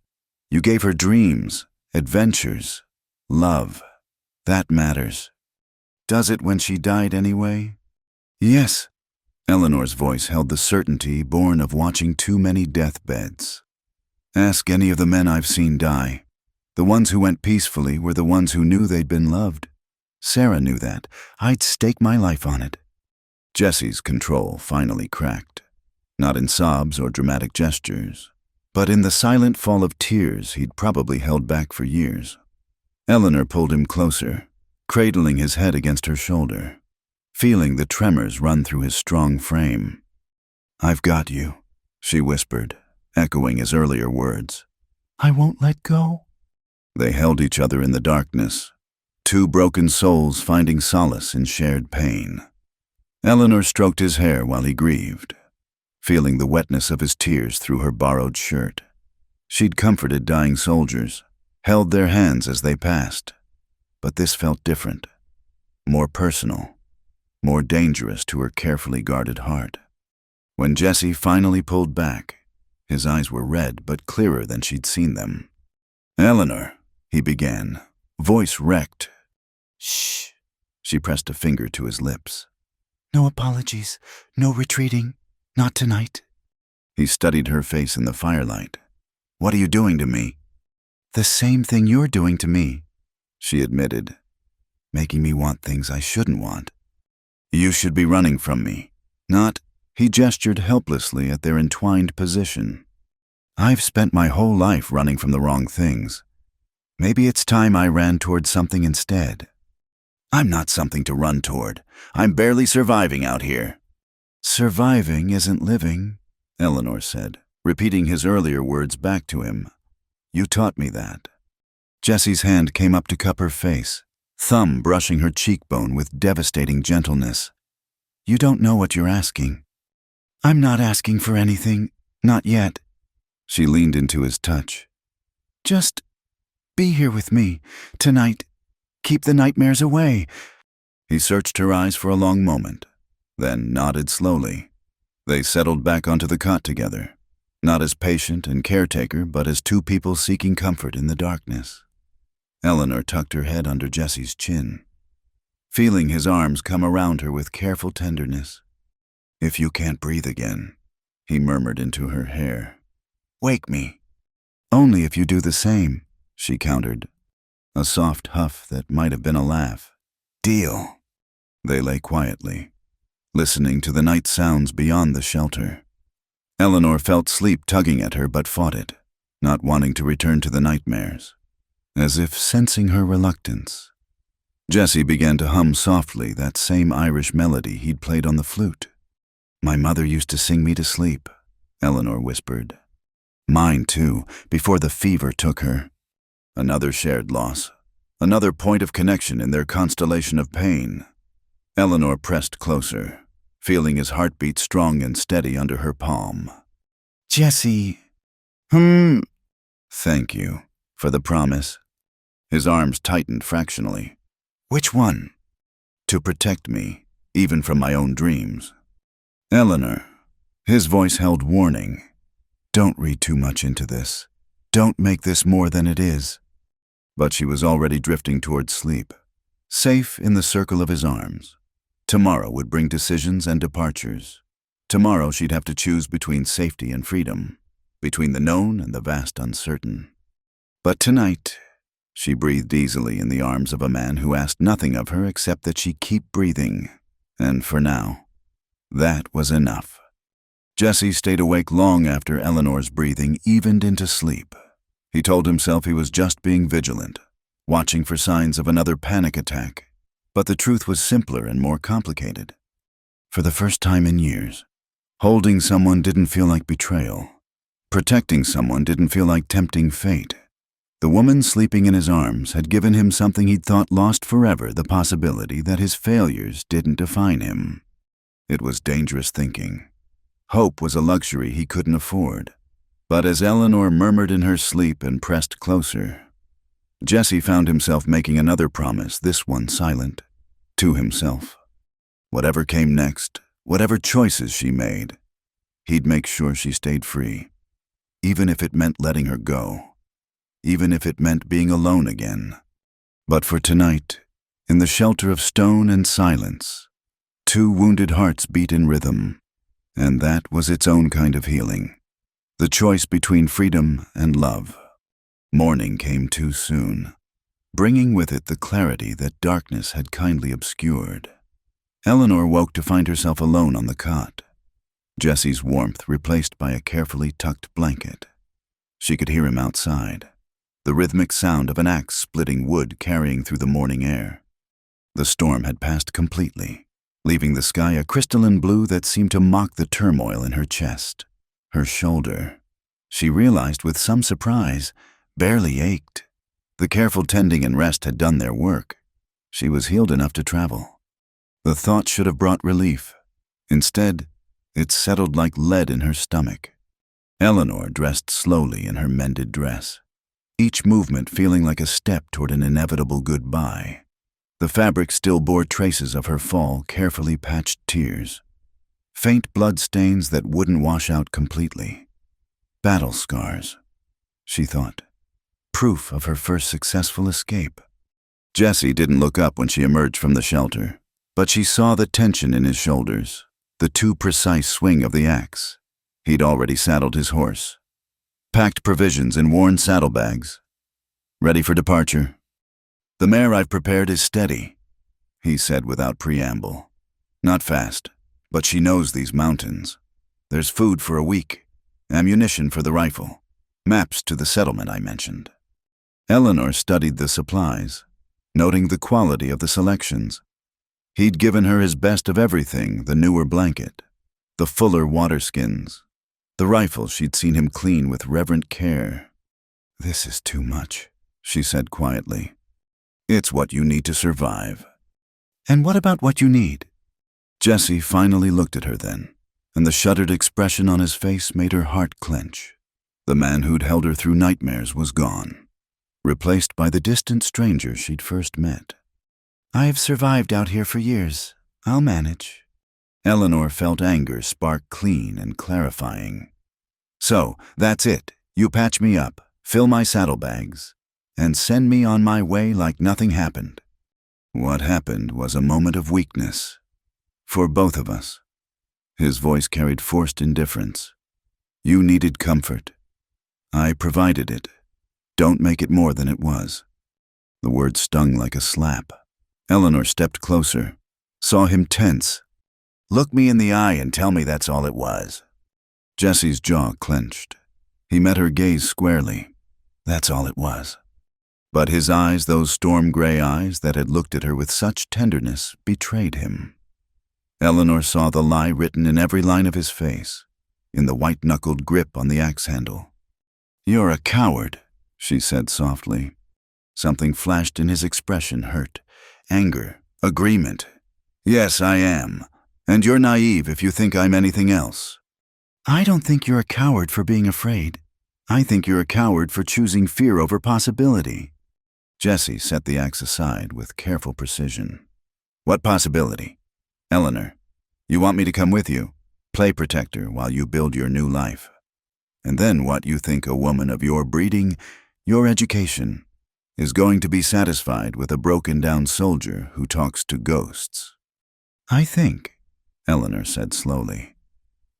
You gave her dreams, adventures, love. That matters. Does it when she died anyway?" "Yes." Eleanor's voice held the certainty born of watching too many deathbeds. "Ask any of the men I've seen die. The ones who went peacefully were the ones who knew they'd been loved. Sarah knew that. I'd stake my life on it." Jesse's control finally cracked, not in sobs or dramatic gestures, but in the silent fall of tears he'd probably held back for years. Eleanor pulled him closer, cradling his head against her shoulder, feeling the tremors run through his strong frame. "I've got you," she whispered, echoing his earlier words. "I won't let go." They held each other in the darkness, two broken souls finding solace in shared pain. Eleanor stroked his hair while he grieved, feeling the wetness of his tears through her borrowed shirt. She'd comforted dying soldiers, held their hands as they passed, but this felt different, more personal, more dangerous to her carefully guarded heart. When Jesse finally pulled back, his eyes were red but clearer than she'd seen them. "Eleanor," he began, voice wrecked. "Shh." She pressed a finger to his lips. "No apologies, no retreating, not tonight." He studied her face in the firelight. "What are you doing to me?" "The same thing you're doing to me," she admitted, "making me want things I shouldn't want." "You should be running from me, not—" He gestured helplessly at their entwined position. "I've spent my whole life running from the wrong things. Maybe it's time I ran toward something instead." "I'm not something to run toward. I'm barely surviving out here." "Surviving isn't living," Eleanor said, repeating his earlier words back to him. "You taught me that." Jessie's hand came up to cup her face, thumb brushing her cheekbone with devastating gentleness. "You don't know what you're asking." "I'm not asking for anything, not yet." She leaned into his touch. "Just be here with me, tonight. Keep the nightmares away." He searched her eyes for a long moment, then nodded slowly. They settled back onto the cot together, not as patient and caretaker, but as two people seeking comfort in the darkness. Eleanor tucked her head under Jesse's chin, feeling his arms come around her with careful tenderness. "If you can't breathe again," he murmured into her hair, "wake me." "Only if you do the same," she countered, a soft huff that might have been a laugh. "Deal." They lay quietly, listening to the night sounds beyond the shelter. Eleanor felt sleep tugging at her but fought it, not wanting to return to the nightmares. As if sensing her reluctance, Jesse began to hum softly that same Irish melody he'd played on the flute. "My mother used to sing me to sleep," Eleanor whispered. "Mine too, before the fever took her." Another shared loss, another point of connection in their constellation of pain. Eleanor pressed closer, feeling his heartbeat strong and steady under her palm. "Jesse, Thank you for the promise." His arms tightened fractionally. "Which one?" "To protect me, even from my own dreams." "Eleanor," his voice held warning, "don't read too much into this. Don't make this more than it is." But she was already drifting towards sleep, safe in the circle of his arms. Tomorrow would bring decisions and departures. Tomorrow she'd have to choose between safety and freedom, between the known and the vast uncertain. But tonight, she breathed easily in the arms of a man who asked nothing of her except that she keep breathing. And for now, that was enough. Jesse stayed awake long after Eleanor's breathing evened into sleep. He told himself he was just being vigilant, watching for signs of another panic attack. But the truth was simpler and more complicated. For the first time in years, holding someone didn't feel like betrayal. Protecting someone didn't feel like tempting fate. The woman sleeping in his arms had given him something he'd thought lost forever, the possibility that his failures didn't define him. It was dangerous thinking. Hope was a luxury he couldn't afford. But as Eleanor murmured in her sleep and pressed closer, Jesse found himself making another promise, this one silent, to himself. Whatever came next, whatever choices she made, he'd make sure she stayed free, even if it meant letting her go. Even if it meant being alone again. But for tonight, in the shelter of stone and silence, two wounded hearts beat in rhythm, and that was its own kind of healing. The choice between freedom and love. Morning came too soon, bringing with it the clarity that darkness had kindly obscured. Eleanor woke to find herself alone on the cot, Jesse's warmth replaced by a carefully tucked blanket. She could hear him outside, the rhythmic sound of an axe splitting wood carrying through the morning air. The storm had passed completely, leaving the sky a crystalline blue that seemed to mock the turmoil in her chest. Her shoulder, she realized with some surprise, barely ached. The careful tending and rest had done their work. She was healed enough to travel. The thought should have brought relief. Instead, it settled like lead in her stomach. Eleanor dressed slowly in her mended dress, each movement feeling like a step toward an inevitable goodbye. The fabric still bore traces of her fall, carefully patched tears, faint blood stains that wouldn't wash out completely. Battle scars, she thought, proof of her first successful escape. Jessie didn't look up when she emerged from the shelter, but she saw the tension in his shoulders, the too precise swing of the axe. He'd already saddled his horse, packed provisions in worn saddlebags. "Ready for departure?" "The mare I've prepared is steady," he said without preamble. "Not fast, but she knows these mountains. There's food for a week, ammunition for the rifle, maps to the settlement I mentioned." Eleanor studied the supplies, noting the quality of the selections. He'd given her his best of everything, the newer blanket, the fuller water skins, the rifle she'd seen him clean with reverent care. "This is too much," she said quietly. "It's what you need to survive." "And what about what you need?" Jessie finally looked at her then, and the shuttered expression on his face made her heart clench. The man who'd held her through nightmares was gone, replaced by the distant stranger she'd first met. "I've survived out here for years. I'll manage." Eleanor felt anger spark clean and clarifying. So, that's it. You patch me up, fill my saddlebags, and send me on my way like nothing happened. What happened was a moment of weakness. For both of us. His voice carried forced indifference. You needed comfort. I provided it. Don't make it more than it was. The word stung like a slap. Eleanor stepped closer, saw him tense. Look me in the eye and tell me that's all it was. Jesse's jaw clenched. He met her gaze squarely. That's all it was. But his eyes, those storm-gray eyes that had looked at her with such tenderness, betrayed him. Eleanor saw the lie written in every line of his face, in the white-knuckled grip on the axe handle. You're a coward, she said softly. Something flashed in his expression, hurt, anger, agreement. Yes, I am. And you're naive if you think I'm anything else. I don't think you're a coward for being afraid. I think you're a coward for choosing fear over possibility. Jesse set the axe aside with careful precision. What possibility? Eleanor, you want me to come with you, play protector while you build your new life. And then what you think a woman of your breeding, your education, is going to be satisfied with a broken-down soldier who talks to ghosts. I think, Eleanor said slowly,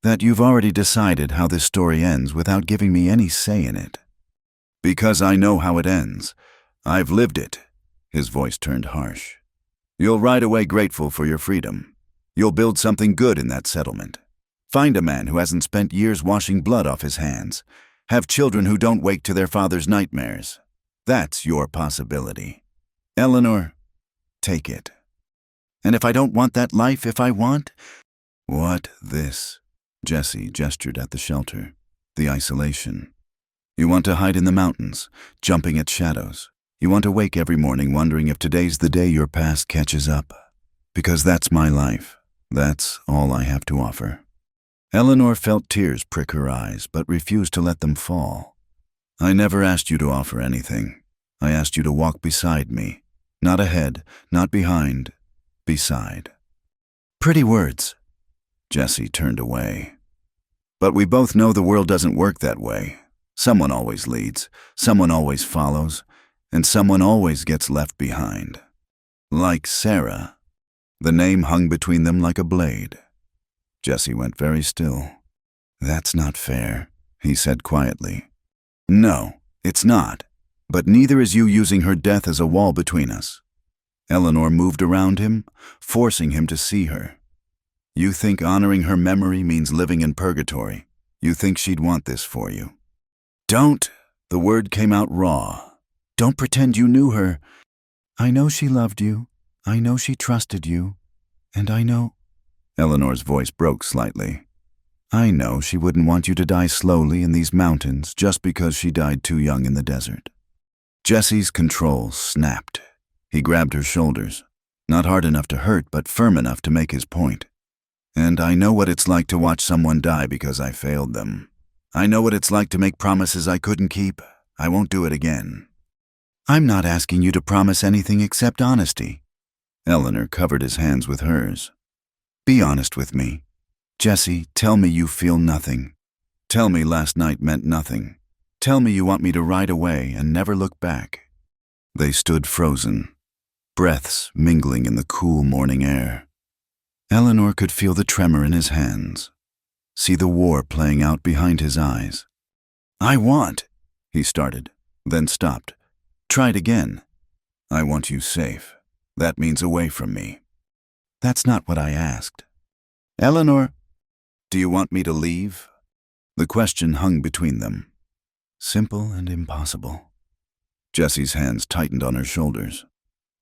that you've already decided how this story ends without giving me any say in it. Because I know how it ends. I've lived it. His voice turned harsh. You'll ride away grateful for your freedom. You'll build something good in that settlement. Find a man who hasn't spent years washing blood off his hands. Have children who don't wake to their father's nightmares. That's your possibility. Eleanor, take it. And if I don't want that life, if I want... What this? Jesse gestured at the shelter, the isolation. You want to hide in the mountains, jumping at shadows. You want to wake every morning wondering if today's the day your past catches up. Because that's my life. That's all I have to offer. Eleanor felt tears prick her eyes, but refused to let them fall. I never asked you to offer anything. I asked you to walk beside me. Not ahead, not behind, beside. Pretty words. Jesse turned away. But we both know the world doesn't work that way. Someone always leads, someone always follows, and someone always gets left behind. Like Sarah. The name hung between them like a blade. Jesse went very still. That's not fair, he said quietly. No, it's not. But neither is you using her death as a wall between us. Eleanor moved around him, forcing him to see her. You think honoring her memory means living in purgatory. You think she'd want this for you. Don't. The word came out raw. Don't pretend you knew her. I know she loved you. I know she trusted you. And I know... Eleanor's voice broke slightly. I know she wouldn't want you to die slowly in these mountains just because she died too young in the desert. Jesse's control snapped. He grabbed her shoulders. Not hard enough to hurt, but firm enough to make his point. And I know what it's like to watch someone die because I failed them. I know what it's like to make promises I couldn't keep. I won't do it again. I'm not asking you to promise anything except honesty. Eleanor covered his hands with hers. Be honest with me. Jesse, tell me you feel nothing. Tell me last night meant nothing. Tell me you want me to ride away and never look back. They stood frozen, breaths mingling in the cool morning air. Eleanor could feel the tremor in his hands, see the war playing out behind his eyes. I want, he started, then stopped. Tried again. I want you safe. That means away from me. That's not what I asked. Eleanor, do you want me to leave? The question hung between them. Simple and impossible. Jesse's hands tightened on her shoulders,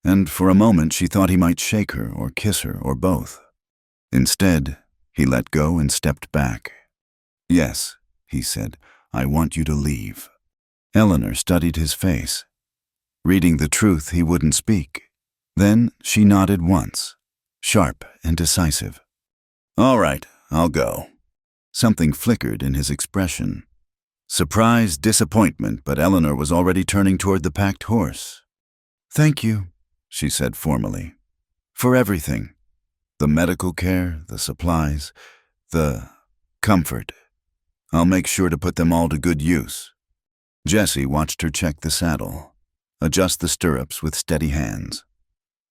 and for a moment she thought he might shake her or kiss her or both. Instead, he let go and stepped back. Yes, he said, I want you to leave. Eleanor studied his face. Reading the truth, he wouldn't speak. Then she nodded once, sharp and decisive. All right, I'll go. Something flickered in his expression. Surprise, disappointment, but Eleanor was already turning toward the packed horse. Thank you, she said formally. For everything. The medical care, the supplies, the comfort. I'll make sure to put them all to good use. Jessie watched her check the saddle, adjust the stirrups with steady hands.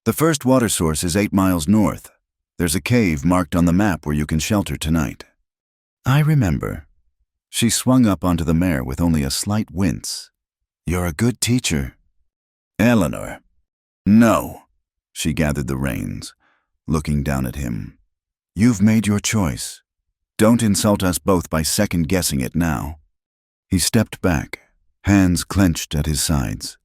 The first water source is 8 miles north. There's a cave marked on the map where you can shelter tonight. I remember. She swung up onto the mare with only a slight wince. You're a good teacher. Eleanor. No. She gathered the reins, looking down at him. You've made your choice. Don't insult us both by second-guessing it now. He stepped back, hands clenched at his sides.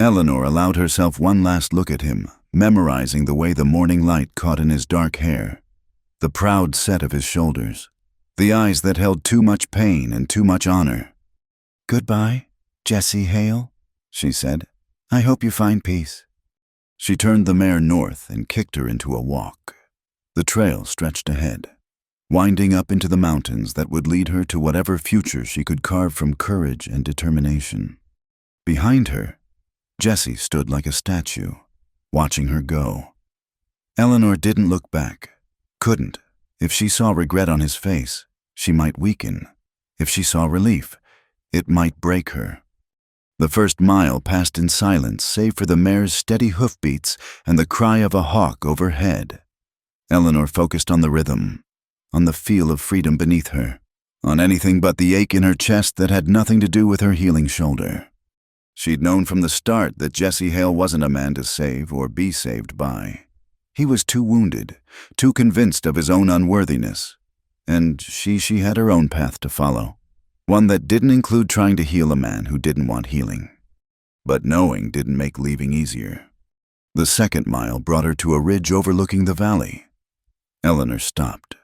Eleanor allowed herself one last look at him, memorizing the way the morning light caught in his dark hair, the proud set of his shoulders, the eyes that held too much pain and too much honor. Goodbye, Jessie Hale, she said. I hope you find peace. She turned the mare north and kicked her into a walk. The trail stretched ahead, winding up into the mountains that would lead her to whatever future she could carve from courage and determination. Behind her, Jessie stood like a statue, watching her go. Eleanor didn't look back, couldn't. If she saw regret on his face, she might weaken. If she saw relief, it might break her. The first mile passed in silence, save for the mare's steady hoofbeats and the cry of a hawk overhead. Eleanor focused on the rhythm, on the feel of freedom beneath her, on anything but the ache in her chest that had nothing to do with her healing shoulder. She'd known from the start that Jessie Hale wasn't a man to save or be saved by. He was too wounded, too convinced of his own unworthiness, and she had her own path to follow, one that didn't include trying to heal a man who didn't want healing. But knowing didn't make leaving easier. The second mile brought her to a ridge overlooking the valley. Eleanor stopped,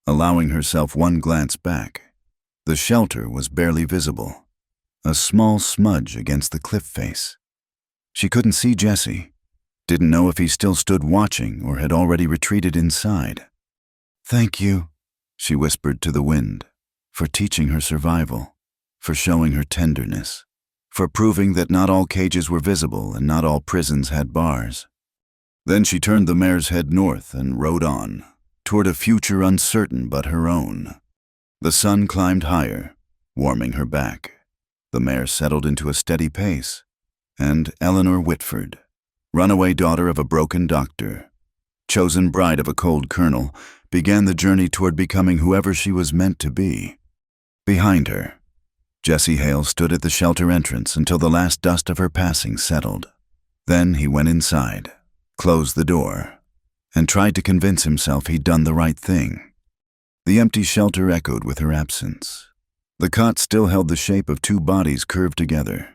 allowing herself one glance back. The shelter was barely visible, a small smudge against the cliff face. She couldn't see Jessie, didn't know if he still stood watching or had already retreated inside. Thank you, she whispered to the wind, for teaching her survival, for showing her tenderness, for proving that not all cages were visible and not all prisons had bars. Then she turned the mare's head north and rode on, toward a future uncertain but her own. The sun climbed higher, warming her back. The mare settled into a steady pace, and Eleanor Whitford, runaway daughter of a broken doctor, chosen bride of a cold colonel, began the journey toward becoming whoever she was meant to be. Behind her, Jessie Hale stood at the shelter entrance until the last dust of her passing settled. Then he went inside, closed the door, and tried to convince himself he'd done the right thing. The empty shelter echoed with her absence. The cot still held the shape of two bodies curved together.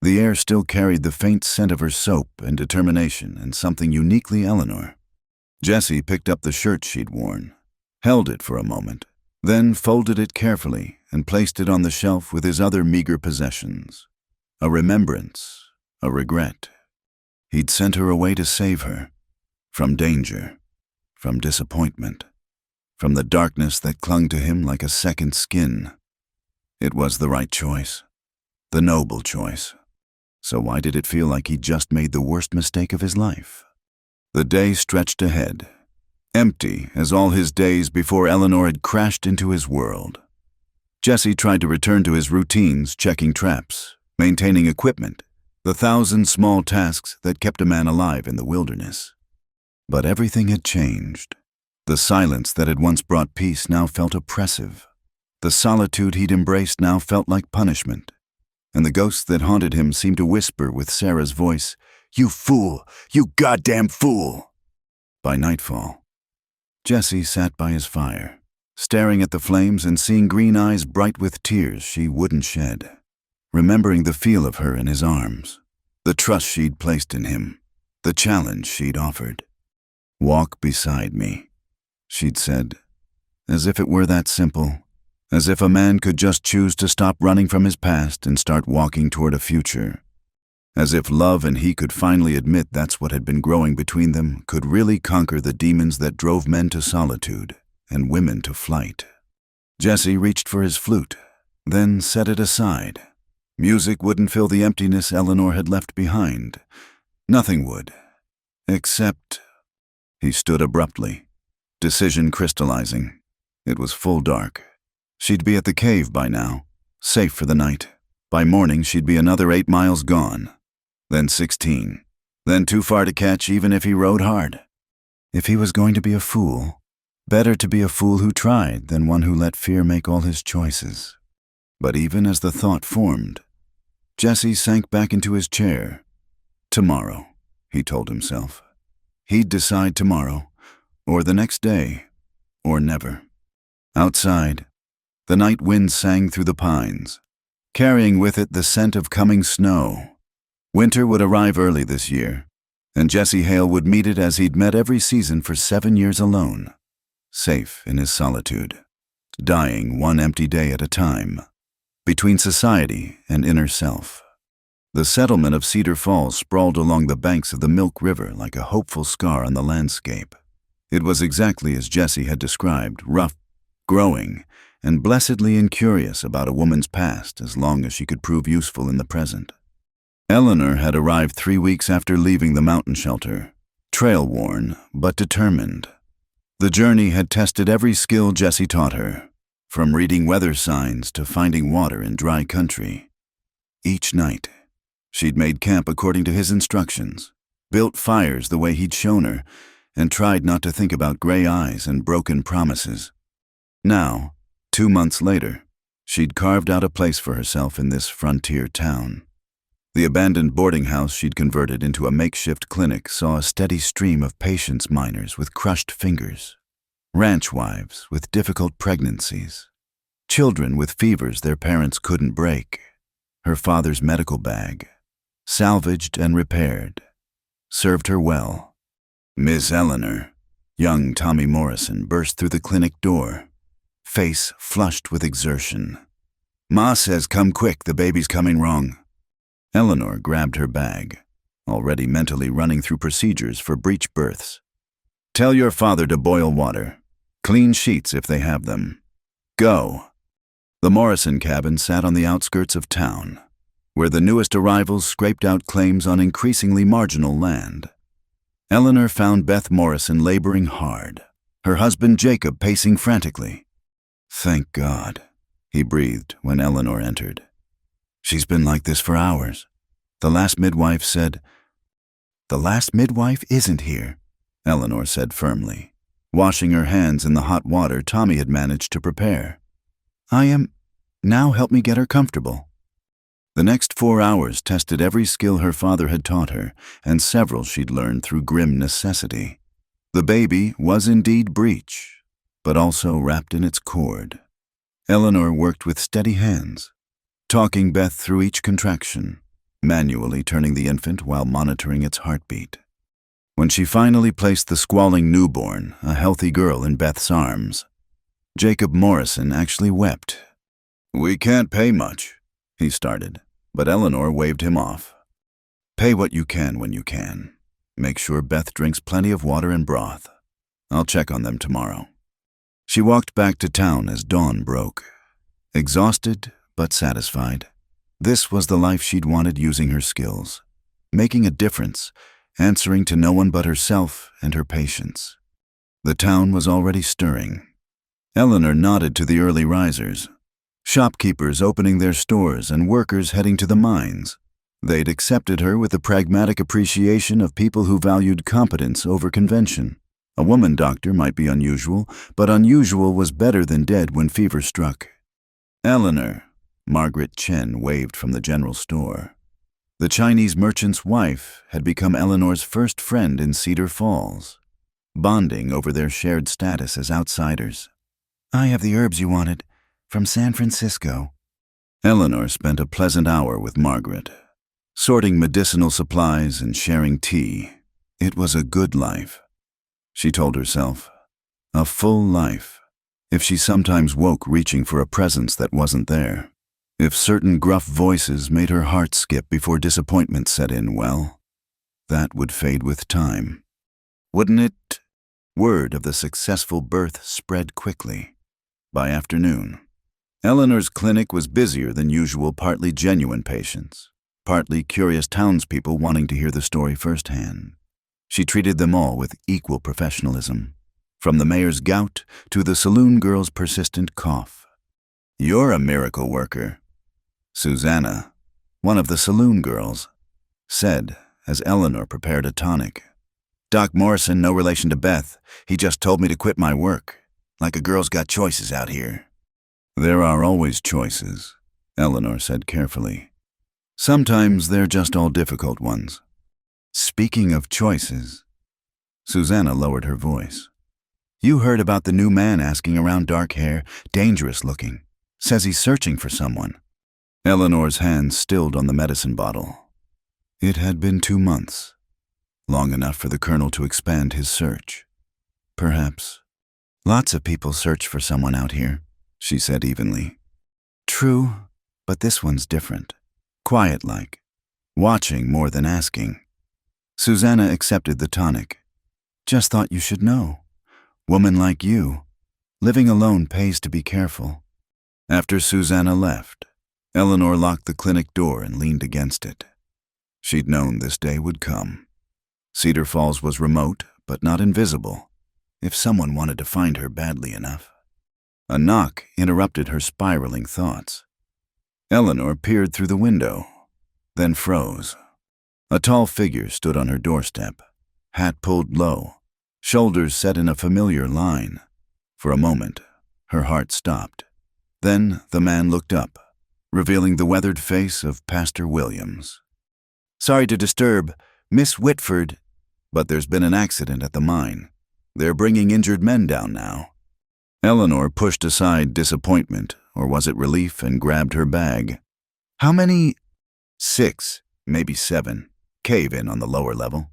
The air still carried the faint scent of her soap and determination and something uniquely Eleanor. Jessie picked up the shirt she'd worn, held it for a moment, then folded it carefully and placed it on the shelf with his other meager possessions. A remembrance, a regret. He'd sent her away to save her, from danger, from disappointment, from the darkness that clung to him like a second skin. It was the right choice, the noble choice. So why did it feel like he'd just made the worst mistake of his life? The day stretched ahead, empty as all his days before Eleanor had crashed into his world. Jessie tried to return to his routines, checking traps, maintaining equipment, the 1,000 small tasks that kept a man alive in the wilderness. But everything had changed. The silence that had once brought peace now felt oppressive. The solitude he'd embraced now felt like punishment. And the ghosts that haunted him seemed to whisper with Sarah's voice, "You fool! You goddamn fool!" By nightfall, Jessie sat by his fire, staring at the flames and seeing green eyes bright with tears she wouldn't shed, remembering the feel of her in his arms, the trust she'd placed in him, the challenge she'd offered. "Walk beside me," she'd said, as if it were that simple. As if a man could just choose to stop running from his past and start walking toward a future. As if love and he could finally admit that's what had been growing between them, could really conquer the demons that drove men to solitude and women to flight. Jessie reached for his flute, then set it aside. Music wouldn't fill the emptiness Eleanor had left behind. Nothing would. Except... He stood abruptly, decision crystallizing. It was full dark. She'd be at the cave by now, safe for the night. By morning, she'd be another 8 miles gone. Then 16. Then too far to catch even if he rode hard. If he was going to be a fool, better to be a fool who tried than one who let fear make all his choices. But even as the thought formed, Jesse sank back into his chair. Tomorrow, he told himself. He'd decide tomorrow, or the next day, or never. Outside, the night wind sang through the pines, carrying with it the scent of coming snow. Winter would arrive early this year, and Jesse Hale would meet it as he'd met every season for 7 years alone, safe in his solitude, dying one empty day at a time, between society and inner self. The settlement of Cedar Falls sprawled along the banks of the Milk River like a hopeful scar on the landscape. It was exactly as Jesse had described, rough, growing, and blessedly incurious about a woman's past as long as she could prove useful in the present. Eleanor had arrived 3 weeks after leaving the mountain shelter, trail-worn but determined. The journey had tested every skill Jesse taught her, from reading weather signs to finding water in dry country. Each night, she'd made camp according to his instructions, built fires the way he'd shown her, and tried not to think about gray eyes and broken promises. Now, 2 months later, she'd carved out a place for herself in this frontier town. The abandoned boarding house she'd converted into a makeshift clinic saw a steady stream of patients miners with crushed fingers, ranch wives with difficult pregnancies, children with fevers their parents couldn't break, her father's medical bag, salvaged and repaired, served her well. Miss Eleanor, young Tommy Morrison, burst through the clinic door, face flushed with exertion. "Ma says come quick, the baby's coming wrong." Eleanor grabbed her bag, already mentally running through procedures for breech births. "Tell your father to boil water. Clean sheets if they have them. Go." The Morrison cabin sat on the outskirts of town, where the newest arrivals scraped out claims on increasingly marginal land. Eleanor found Beth Morrison laboring hard, her husband Jacob pacing frantically. "Thank God," he breathed when Eleanor entered. "She's been like this for hours. The last midwife said—" "The last midwife isn't here," Eleanor said firmly, washing her hands in the hot water Tommy had managed to prepare. "I am. Now help me get her comfortable." The next 4 hours tested every skill her father had taught her, and several she'd learned through grim necessity. The baby was indeed breech, but also wrapped in its cord. Eleanor worked with steady hands, talking Beth through each contraction, manually turning the infant while monitoring its heartbeat. When she finally placed the squalling newborn, a healthy girl, in Beth's arms, Jacob Morrison actually wept. "We can't pay much," he started, but Eleanor waved him off. "Pay what you can when you can. Make sure Beth drinks plenty of water and broth. I'll check on them tomorrow." She walked back to town as dawn broke, exhausted but satisfied. This was the life she'd wanted, using her skills, making a difference, answering to no one but herself and her patients. The town was already stirring. Eleanor nodded to the early risers, shopkeepers opening their stores and workers heading to the mines. They'd accepted her with the pragmatic appreciation of people who valued competence over convention. A woman doctor might be unusual, but unusual was better than dead when fever struck. "Eleanor," Margaret Chen waved from the general store. The Chinese merchant's wife had become Eleanor's first friend in Cedar Falls, bonding over their shared status as outsiders. "I have the herbs you wanted, from San Francisco." Eleanor spent a pleasant hour with Margaret, sorting medicinal supplies and sharing tea. It was a good life, she told herself. A full life, if she sometimes woke reaching for a presence that wasn't there. If certain gruff voices made her heart skip before disappointment set in, well, that would fade with time. Wouldn't it? Word of the successful birth spread quickly. By afternoon, Eleanor's clinic was busier than usual, partly genuine patients, partly curious townspeople wanting to hear the story firsthand. She treated them all with equal professionalism, from the mayor's gout to the saloon girl's persistent cough. "You're a miracle worker," Susanna, one of the saloon girls, said as Eleanor prepared a tonic. "Doc Morrison, no relation to Beth. He just told me to quit my work. Like a girl's got choices out here." "There are always choices," Eleanor said carefully. "Sometimes they're just all difficult ones." "Speaking of choices," Susanna lowered her voice. "You heard about the new man asking around, dark hair, dangerous looking. Says he's searching for someone." Eleanor's hand stilled on the medicine bottle. It had been 2 months, long enough for the colonel to expand his search. Perhaps. "Lots of people search for someone out here," she said evenly. "True, but this one's different. Quiet-like. Watching more than asking." Susanna accepted the tonic. "Just thought you should know. Woman like you, living alone pays to be careful." After Susanna left, Eleanor locked the clinic door and leaned against it. She'd known this day would come. Cedar Falls was remote, but not invisible, if someone wanted to find her badly enough. A knock interrupted her spiraling thoughts. Eleanor peered through the window, then froze. A tall figure stood on her doorstep, hat pulled low, shoulders set in a familiar line. For a moment, her heart stopped. Then the man looked up, revealing the weathered face of Pastor Williams. "Sorry to disturb, Miss Whitford, but there's been an accident at the mine. They're bringing injured men down now." Eleanor pushed aside disappointment, or was it relief, and grabbed her bag. "How many?" "6, maybe 7. Cave-in on the lower level."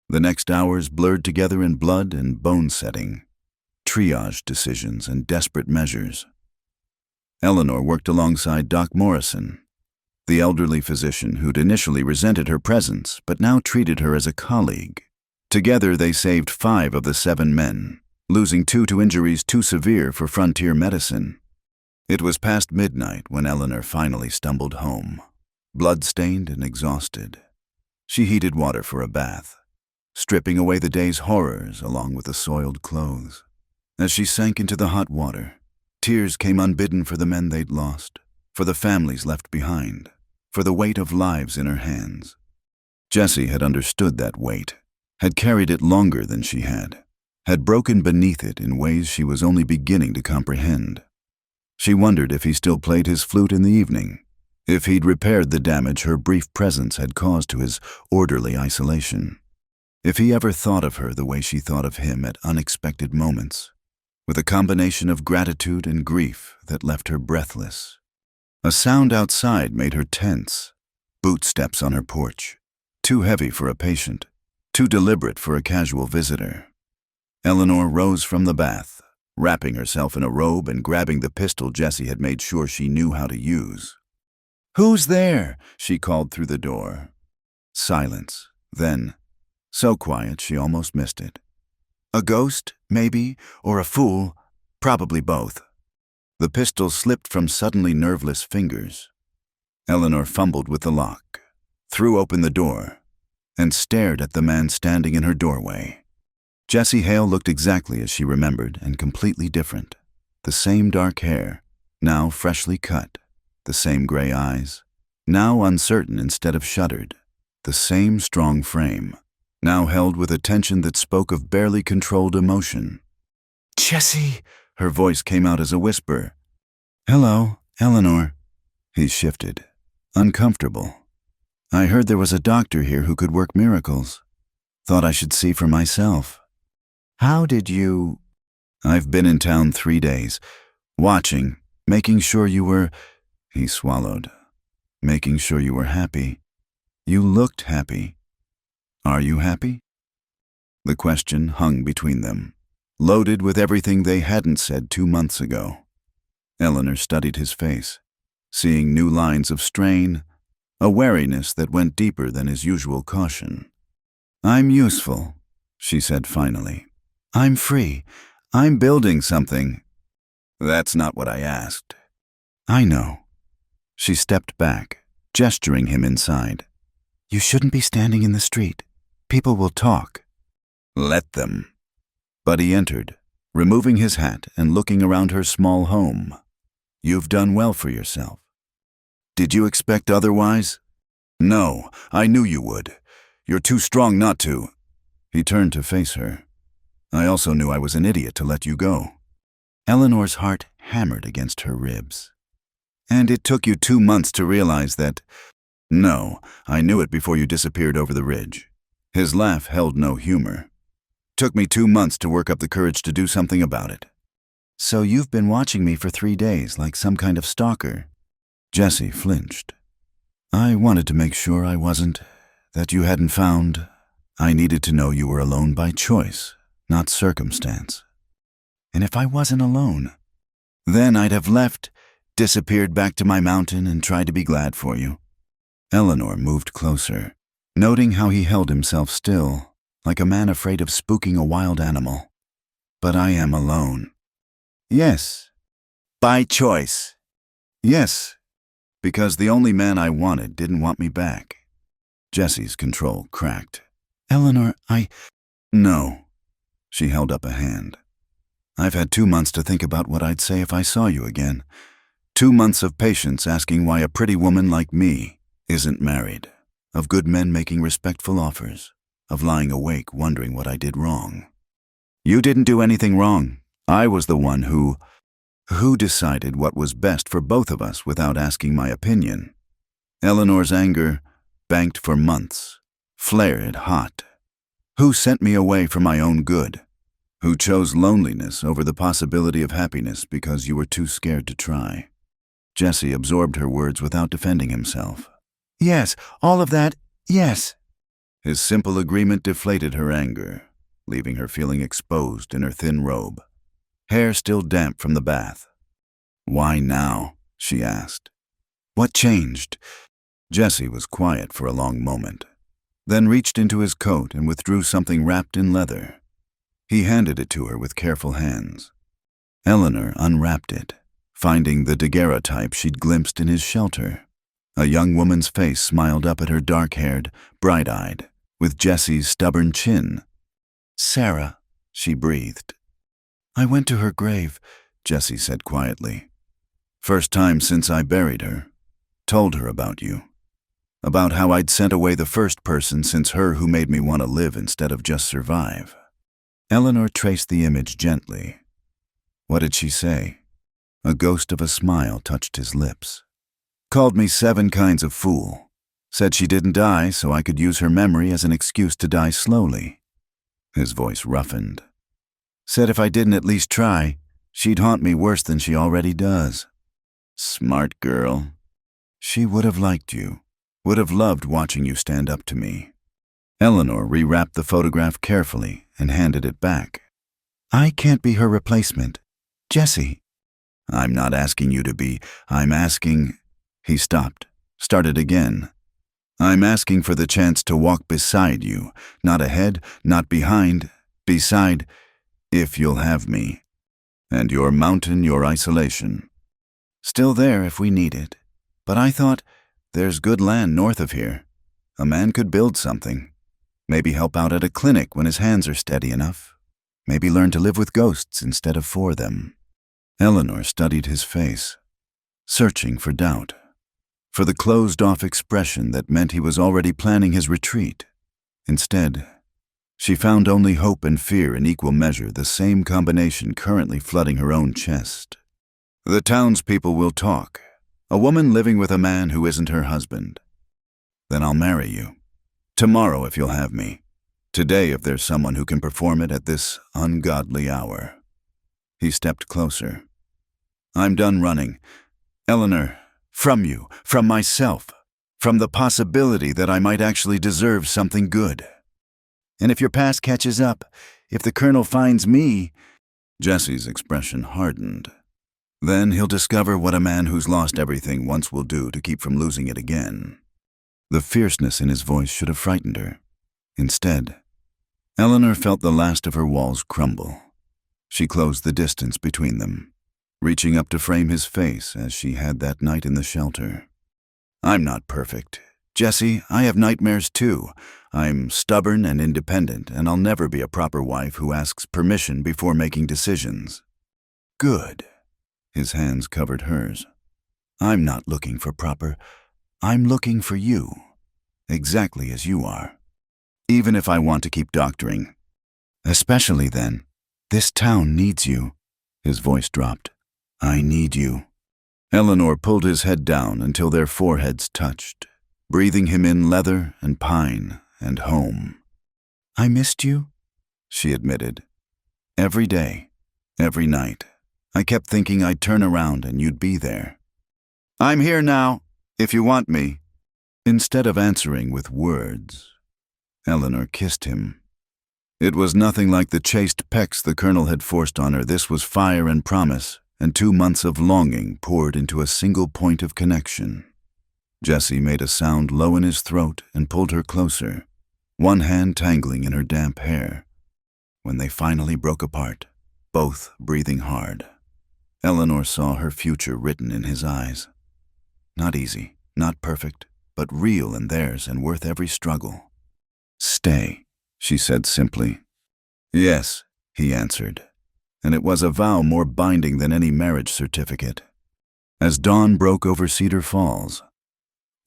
The next hours blurred together in blood and bone setting, triage decisions and desperate measures. Eleanor worked alongside Doc Morrison, the elderly physician who'd initially resented her presence but now treated her as a colleague. Together they saved 5 of the 7 men, losing 2 to injuries too severe for frontier medicine. It was past midnight when Eleanor finally stumbled home, blood-stained and exhausted. She heated water for a bath, stripping away the day's horrors along with the soiled clothes. As she sank into the hot water, tears came unbidden for the men they'd lost, for the families left behind, for the weight of lives in her hands. Jessie had understood that weight, had carried it longer than she had broken beneath it in ways she was only beginning to comprehend. She wondered if he still played his flute in the evening, if he'd repaired the damage her brief presence had caused to his orderly isolation, if he ever thought of her the way she thought of him at unexpected moments, with a combination of gratitude and grief that left her breathless. A sound outside made her tense. Bootsteps on her porch, too heavy for a patient, too deliberate for a casual visitor. Eleanor rose from the bath, wrapping herself in a robe and grabbing the pistol Jessie had made sure she knew how to use. "Who's there?" she called through the door. Silence. Then, so quiet she almost missed it. A ghost, maybe, or a fool, probably both. The pistol slipped from suddenly nerveless fingers. Eleanor fumbled with the lock, threw open the door, and stared at the man standing in her doorway. Jessie Hale looked exactly as she remembered and completely different. The same dark hair, now freshly cut. The same gray eyes, now uncertain instead of shuttered. The same strong frame, now held with a tension that spoke of barely controlled emotion. "Jessie!" Her voice came out as a whisper. "Hello, Eleanor." He shifted, uncomfortable. "I heard there was a doctor here who could work miracles. Thought I should see for myself." "How did you—" "I've been in town 3 days, watching, making sure you were—" He swallowed. "Making sure you were happy. You looked happy. Are you happy?" The question hung between them, loaded with everything they hadn't said 2 months ago. Eleanor studied his face, seeing new lines of strain, a wariness that went deeper than his usual caution. "I'm useful," she said finally. "I'm free. I'm building something." "That's not what I asked." "I know." She stepped back, gesturing him inside. "You shouldn't be standing in the street. People will talk." "Let them." But he entered, removing his hat and looking around her small home. "You've done well for yourself. Did you expect otherwise?" "No, I knew you would. You're too strong not to." He turned to face her. "I also knew I was an idiot to let you go." Eleanor's heart hammered against her ribs. "And it took you 2 months to realize that—" "No, I knew it before you disappeared over the ridge." His laugh held no humor. "Took me 2 months to work up the courage to do something about it." "So you've been watching me for 3 days like some kind of stalker?" Jessie flinched. "I wanted to make sure I wasn't, that you hadn't found. I needed to know you were alone by choice, not circumstance." "And if I wasn't alone, then I'd have left, disappeared back to my mountain and tried to be glad for you." Eleanor moved closer, noting how he held himself still, like a man afraid of spooking a wild animal. "But I am alone." "Yes." "By choice." "Yes, because the only man I wanted didn't want me back." Jessie's control cracked. "Eleanor, No." She held up a hand. "I've had 2 months to think about what I'd say if I saw you again. 2 months of patience asking why a pretty woman like me isn't married, of good men making respectful offers, of lying awake wondering what I did wrong." "You didn't do anything wrong. I was the one who decided what was best for both of us without asking my opinion." Eleanor's anger, banked for months, flared hot. "Who sent me away for my own good? Who chose loneliness over the possibility of happiness because you were too scared to try?" Jessie absorbed her words without defending himself. "Yes, all of that, yes." His simple agreement deflated her anger, leaving her feeling exposed in her thin robe, hair still damp from the bath. "Why now?" she asked. "What changed?" Jessie was quiet for a long moment, then reached into his coat and withdrew something wrapped in leather. He handed it to her with careful hands. Eleanor unwrapped it, finding the daguerreotype she'd glimpsed in his shelter. A young woman's face smiled up at her, dark-haired, bright-eyed, with Jessie's stubborn chin. "Sarah," she breathed. "I went to her grave," Jessie said quietly. "First time since I buried her. Told her about you. About how I'd sent away the first person since her who made me want to live instead of just survive." Eleanor traced the image gently. "What did she say?" A ghost of a smile touched his lips. "Called me 7 kinds of fool. Said she didn't die so I could use her memory as an excuse to die slowly." His voice roughened. "Said if I didn't at least try, she'd haunt me worse than she already does." "Smart girl." "She would have liked you. Would have loved watching you stand up to me." Eleanor rewrapped the photograph carefully and handed it back. "I can't be her replacement. Jessie." "I'm not asking you to be. I'm asking—" He stopped, started again. "I'm asking for the chance to walk beside you, not ahead, not behind, beside, if you'll have me. And your mountain, your isolation. Still there if we need it. But I thought, there's good land north of here. A man could build something. Maybe help out at a clinic when his hands are steady enough. Maybe learn to live with ghosts instead of for them." Eleanor studied his face, searching for doubt, for the closed-off expression that meant he was already planning his retreat. Instead, she found only hope and fear in equal measure, the same combination currently flooding her own chest. "The townspeople will talk. A woman living with a man who isn't her husband. Then I'll marry you. Tomorrow if you'll have me. Today if there's someone who can perform it at this ungodly hour." He stepped closer. "I'm done running. Eleanor, from you, from myself, from the possibility that I might actually deserve something good. And if your past catches up, if the Colonel finds me—" Jessie's expression hardened. "Then he'll discover what a man who's lost everything once will do to keep from losing it again." The fierceness in his voice should have frightened her. Instead, Eleanor felt the last of her walls crumble. She closed the distance between them, reaching up to frame his face as she had that night in the shelter. "I'm not perfect. Jesse, I have nightmares too. I'm stubborn and independent, and I'll never be a proper wife who asks permission before making decisions. Good. His hands covered hers. I'm not looking for proper. I'm looking for you. Exactly as you are. Even if I want to keep doctoring. Especially then. This town needs you. His voice dropped. I need you. Eleanor pulled his head down until their foreheads touched, breathing him in leather and pine and home. I missed you, she admitted. Every day, every night. I kept thinking I'd turn around and you'd be there. I'm here now, if you want me. Instead of answering with words, Eleanor kissed him. It was nothing like the chaste pecks the colonel had forced on her. This was fire and promise, and 2 months of longing poured into a single point of connection. Jesse made a sound low in his throat and pulled her closer, one hand tangling in her damp hair. When they finally broke apart, both breathing hard, Eleanor saw her future written in his eyes. Not easy, not perfect, but real in theirs and worth every struggle. Stay, she said simply. Yes, he answered, and it was a vow more binding than any marriage certificate. As dawn broke over Cedar Falls,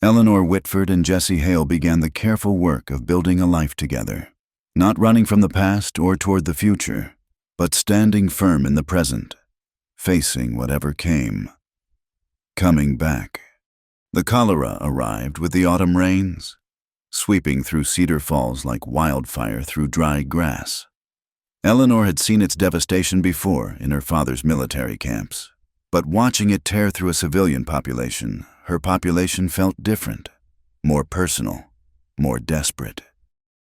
Eleanor Whitford and Jesse Hale began the careful work of building a life together, not running from the past or toward the future, but standing firm in the present, facing whatever came. Coming back. The cholera arrived with the autumn rains, sweeping through Cedar Falls like wildfire through dry grass. Eleanor had seen its devastation before in her father's military camps, but watching it tear through a civilian population, her population felt different, more personal, more desperate.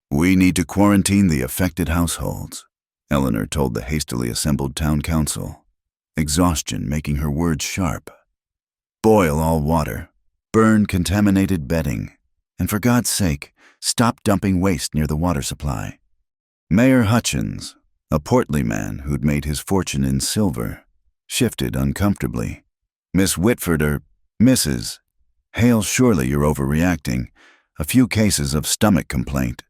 We need to quarantine the affected households, Eleanor told the hastily assembled town council, exhaustion making her words sharp. Boil all water, burn contaminated bedding, and for God's sake, stop dumping waste near the water supply. Mayor Hutchins, a portly man who'd made his fortune in silver, shifted uncomfortably. Miss Whitford or Mrs. Hale, surely you're overreacting. A few cases of stomach complaint.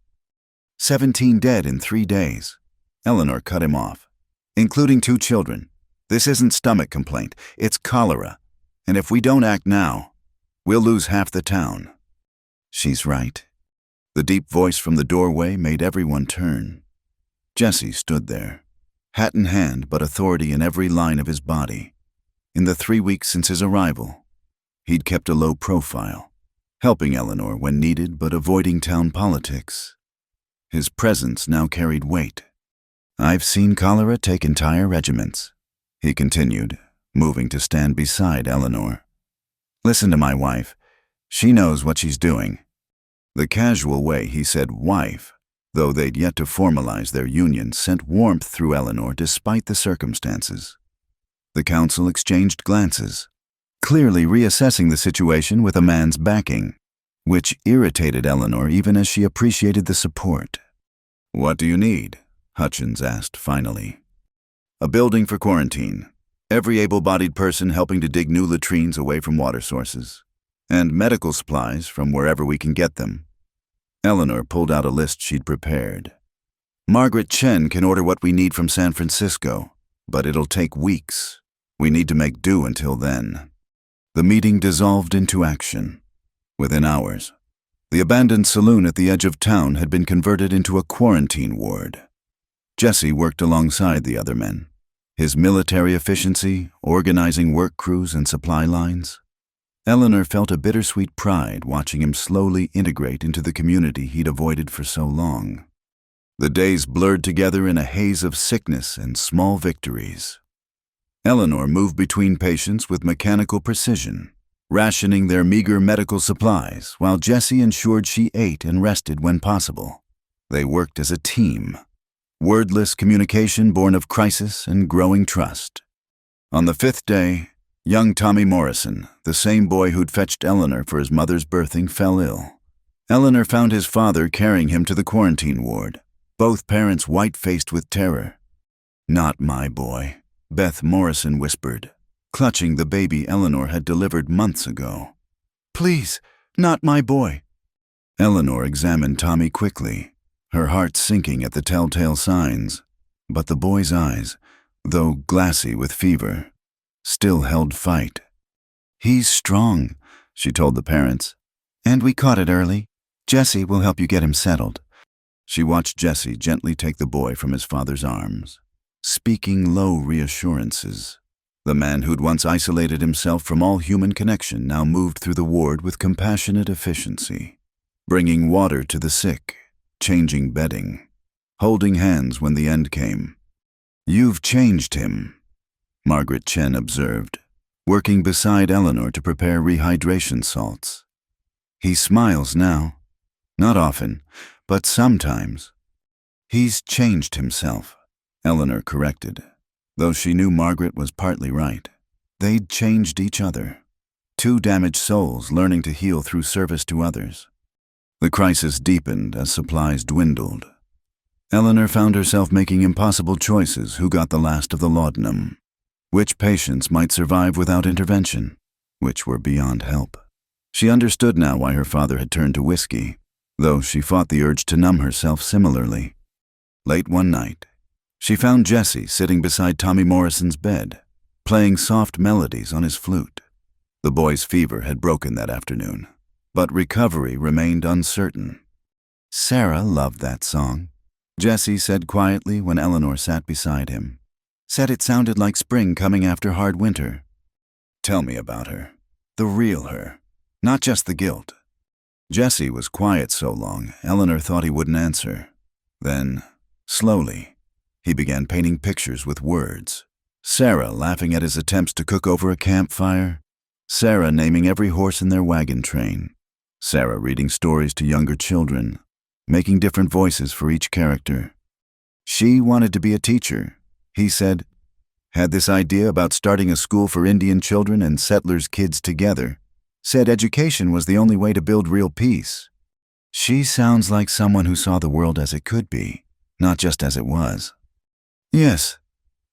17 dead in 3 days. Eleanor cut him off. Including 2 children. This isn't stomach complaint, it's cholera. And if we don't act now, we'll lose half the town. She's right. The deep voice from the doorway made everyone turn. Jesse stood there, hat in hand but authority in every line of his body. In the 3 weeks since his arrival, he'd kept a low profile, helping Eleanor when needed but avoiding town politics. His presence now carried weight. I've seen cholera take entire regiments, he continued, moving to stand beside Eleanor. Listen to my wife. She knows what she's doing. The casual way he said wife, though they'd yet to formalize their union, sent warmth through Eleanor despite the circumstances. The council exchanged glances, clearly reassessing the situation with a man's backing, which irritated Eleanor even as she appreciated the support. What do you need? Hutchins asked finally. A building for quarantine, every able-bodied person helping to dig new latrines away from water sources, and medical supplies from wherever we can get them. Eleanor pulled out a list she'd prepared. Margaret Chen can order what we need from San Francisco, but it'll take weeks. We need to make do until then. The meeting dissolved into action. Within hours, the abandoned saloon at the edge of town had been converted into a quarantine ward. Jesse worked alongside the other men, his military efficiency, organizing work crews and supply lines. Eleanor felt a bittersweet pride watching him slowly integrate into the community he'd avoided for so long. The days blurred together in a haze of sickness and small victories. Eleanor moved between patients with mechanical precision, rationing their meager medical supplies while Jesse ensured she ate and rested when possible. They worked as a team, wordless communication born of crisis and growing trust. On the 5th day, young Tommy Morrison, the same boy who'd fetched Eleanor for his mother's birthing, fell ill. Eleanor found his father carrying him to the quarantine ward, both parents white-faced with terror. Not my boy, Beth Morrison whispered, clutching the baby Eleanor had delivered months ago. Please, not my boy, Eleanor examined Tommy quickly, her heart sinking at the telltale signs, but the boy's eyes, though glassy with fever, still held fight. "He's strong," she told the parents, "and we caught it early. Jesse will help you get him settled." She watched Jesse gently take the boy from his father's arms, speaking low reassurances. The man who'd once isolated himself from all human connection now moved through the ward with compassionate efficiency, bringing water to the sick, changing bedding, holding hands when the end came. "You've changed him," Margaret Chen observed, working beside Eleanor to prepare rehydration salts. "He smiles now. Not often, but sometimes." "He's changed himself," Eleanor corrected, though she knew Margaret was partly right. They'd changed each other. Two damaged souls learning to heal through service to others. The crisis deepened as supplies dwindled. Eleanor found herself making impossible choices who got the last of the laudanum, which patients might survive without intervention, which were beyond help. She understood now why her father had turned to whiskey, though she fought the urge to numb herself similarly. Late one night, she found Jesse sitting beside Tommy Morrison's bed, playing soft melodies on his flute. The boy's fever had broken that afternoon, but recovery remained uncertain. "Sarah loved that song," Jesse said quietly when Eleanor sat beside him. "Said it sounded like spring coming after hard winter." "Tell me about her. The real her. Not just the guilt." Jesse was quiet so long, Eleanor thought he wouldn't answer. Then, slowly, he began painting pictures with words. Sarah laughing at his attempts to cook over a campfire. Sarah naming every horse in their wagon train. Sarah reading stories to younger children, making different voices for each character. She wanted to be a teacher, he said. Had this idea about starting a school for Indian children and settlers' kids together. Said education was the only way to build real peace. She sounds like someone who saw the world as it could be, not just as it was. "Yes,"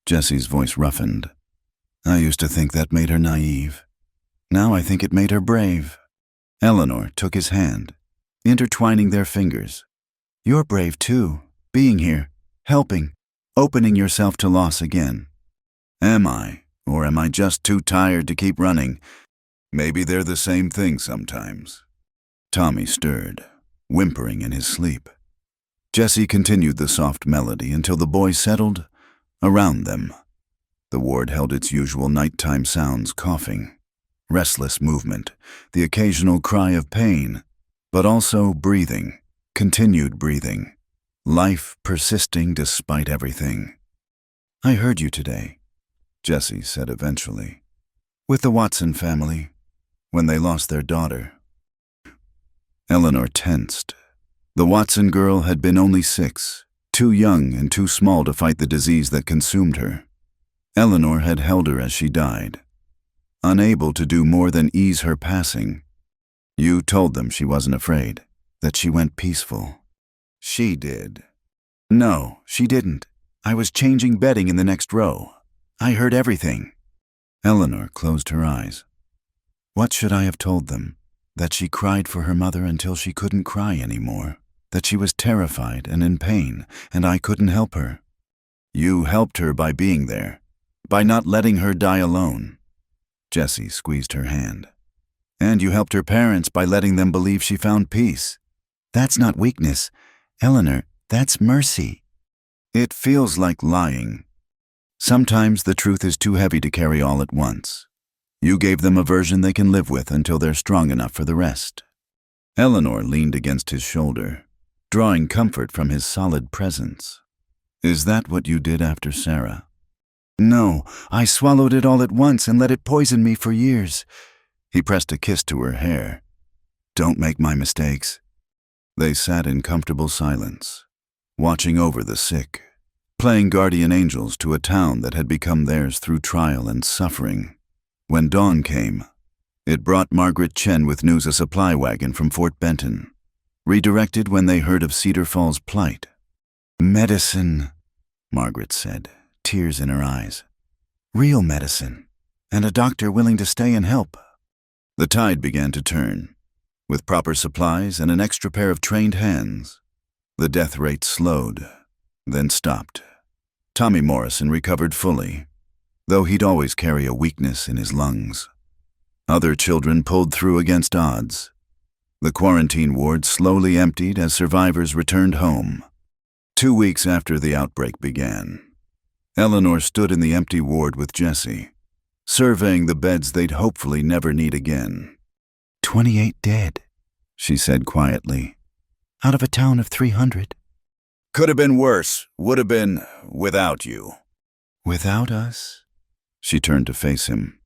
Jesse's voice roughened. "I used to think that made her naive. Now I think it made her brave." Eleanor took his hand, intertwining their fingers. "You're brave too, being here, helping, opening yourself to loss again." "Am I? Or am I just too tired to keep running? Maybe they're the same thing sometimes." Tommy stirred, whimpering in his sleep. Jesse continued the soft melody until the boy settled around them. The ward held its usual nighttime sounds, coughing, restless movement, the occasional cry of pain, but also breathing, continued breathing, life persisting despite everything. "I heard you today," Jesse said eventually. "With the Watson family, when they lost their daughter." Eleanor tensed. The Watson girl had been only 6, too young and too small to fight the disease that consumed her. Eleanor had held her as she died, unable to do more than ease her passing. "You told them she wasn't afraid, that she went peaceful." "She did." "No, she didn't. I was changing bedding in the next row. I heard everything." Eleanor closed her eyes. What should I have told them? That she cried for her mother until she couldn't cry anymore. That she was terrified and in pain, and I couldn't help her. "You helped her by being there, by not letting her die alone." Jessie squeezed her hand. "And you helped her parents by letting them believe she found peace." "That's not weakness. Eleanor, that's mercy." "It feels like lying. Sometimes the truth is too heavy to carry all at once. You gave them a version they can live with until they're strong enough for the rest." Eleanor leaned against his shoulder, drawing comfort from his solid presence. "Is that what you did after Sarah?" "No, I swallowed it all at once and let it poison me for years." He pressed a kiss to her hair. "Don't make my mistakes." They sat in comfortable silence, watching over the sick, playing guardian angels to a town that had become theirs through trial and suffering. When dawn came, it brought Margaret Chen with news a supply wagon from Fort Benton, redirected when they heard of Cedar Falls' plight. "Medicine," Margaret said, tears in her eyes. "Real medicine, and a doctor willing to stay and help." The tide began to turn. With proper supplies and an extra pair of trained hands, the death rate slowed, then stopped. Tommy Morrison recovered fully, though he'd always carry a weakness in his lungs. Other children pulled through against odds. The quarantine ward slowly emptied as survivors returned home. 2 weeks after the outbreak began, Eleanor stood in the empty ward with Jesse, surveying the beds they'd hopefully never need again. 28 dead, she said quietly. out of a town of 300. Could have been worse, would have been without you. Without us? She turned to face him.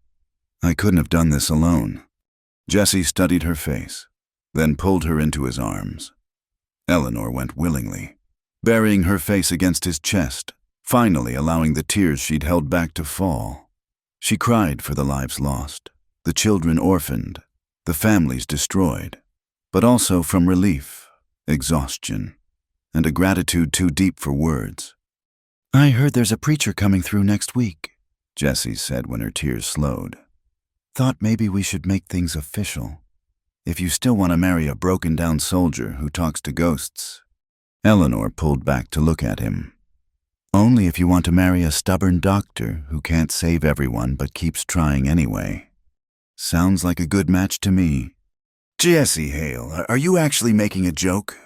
I couldn't have done this alone. Jesse studied her face, then pulled her into his arms. Eleanor went willingly, burying her face against his chest, finally allowing the tears she'd held back to fall. She cried for the lives lost, the children orphaned, the families destroyed, but also from relief, exhaustion, and a gratitude too deep for words. I heard there's a preacher coming through next week, Jessie said when her tears slowed. Thought maybe we should make things official. If you still want to marry a broken-down soldier who talks to ghosts. Eleanor pulled back to look at him. Only if you want to marry a stubborn doctor who can't save everyone but keeps trying anyway. Sounds like a good match to me. Jesse Hale, are you actually making a joke?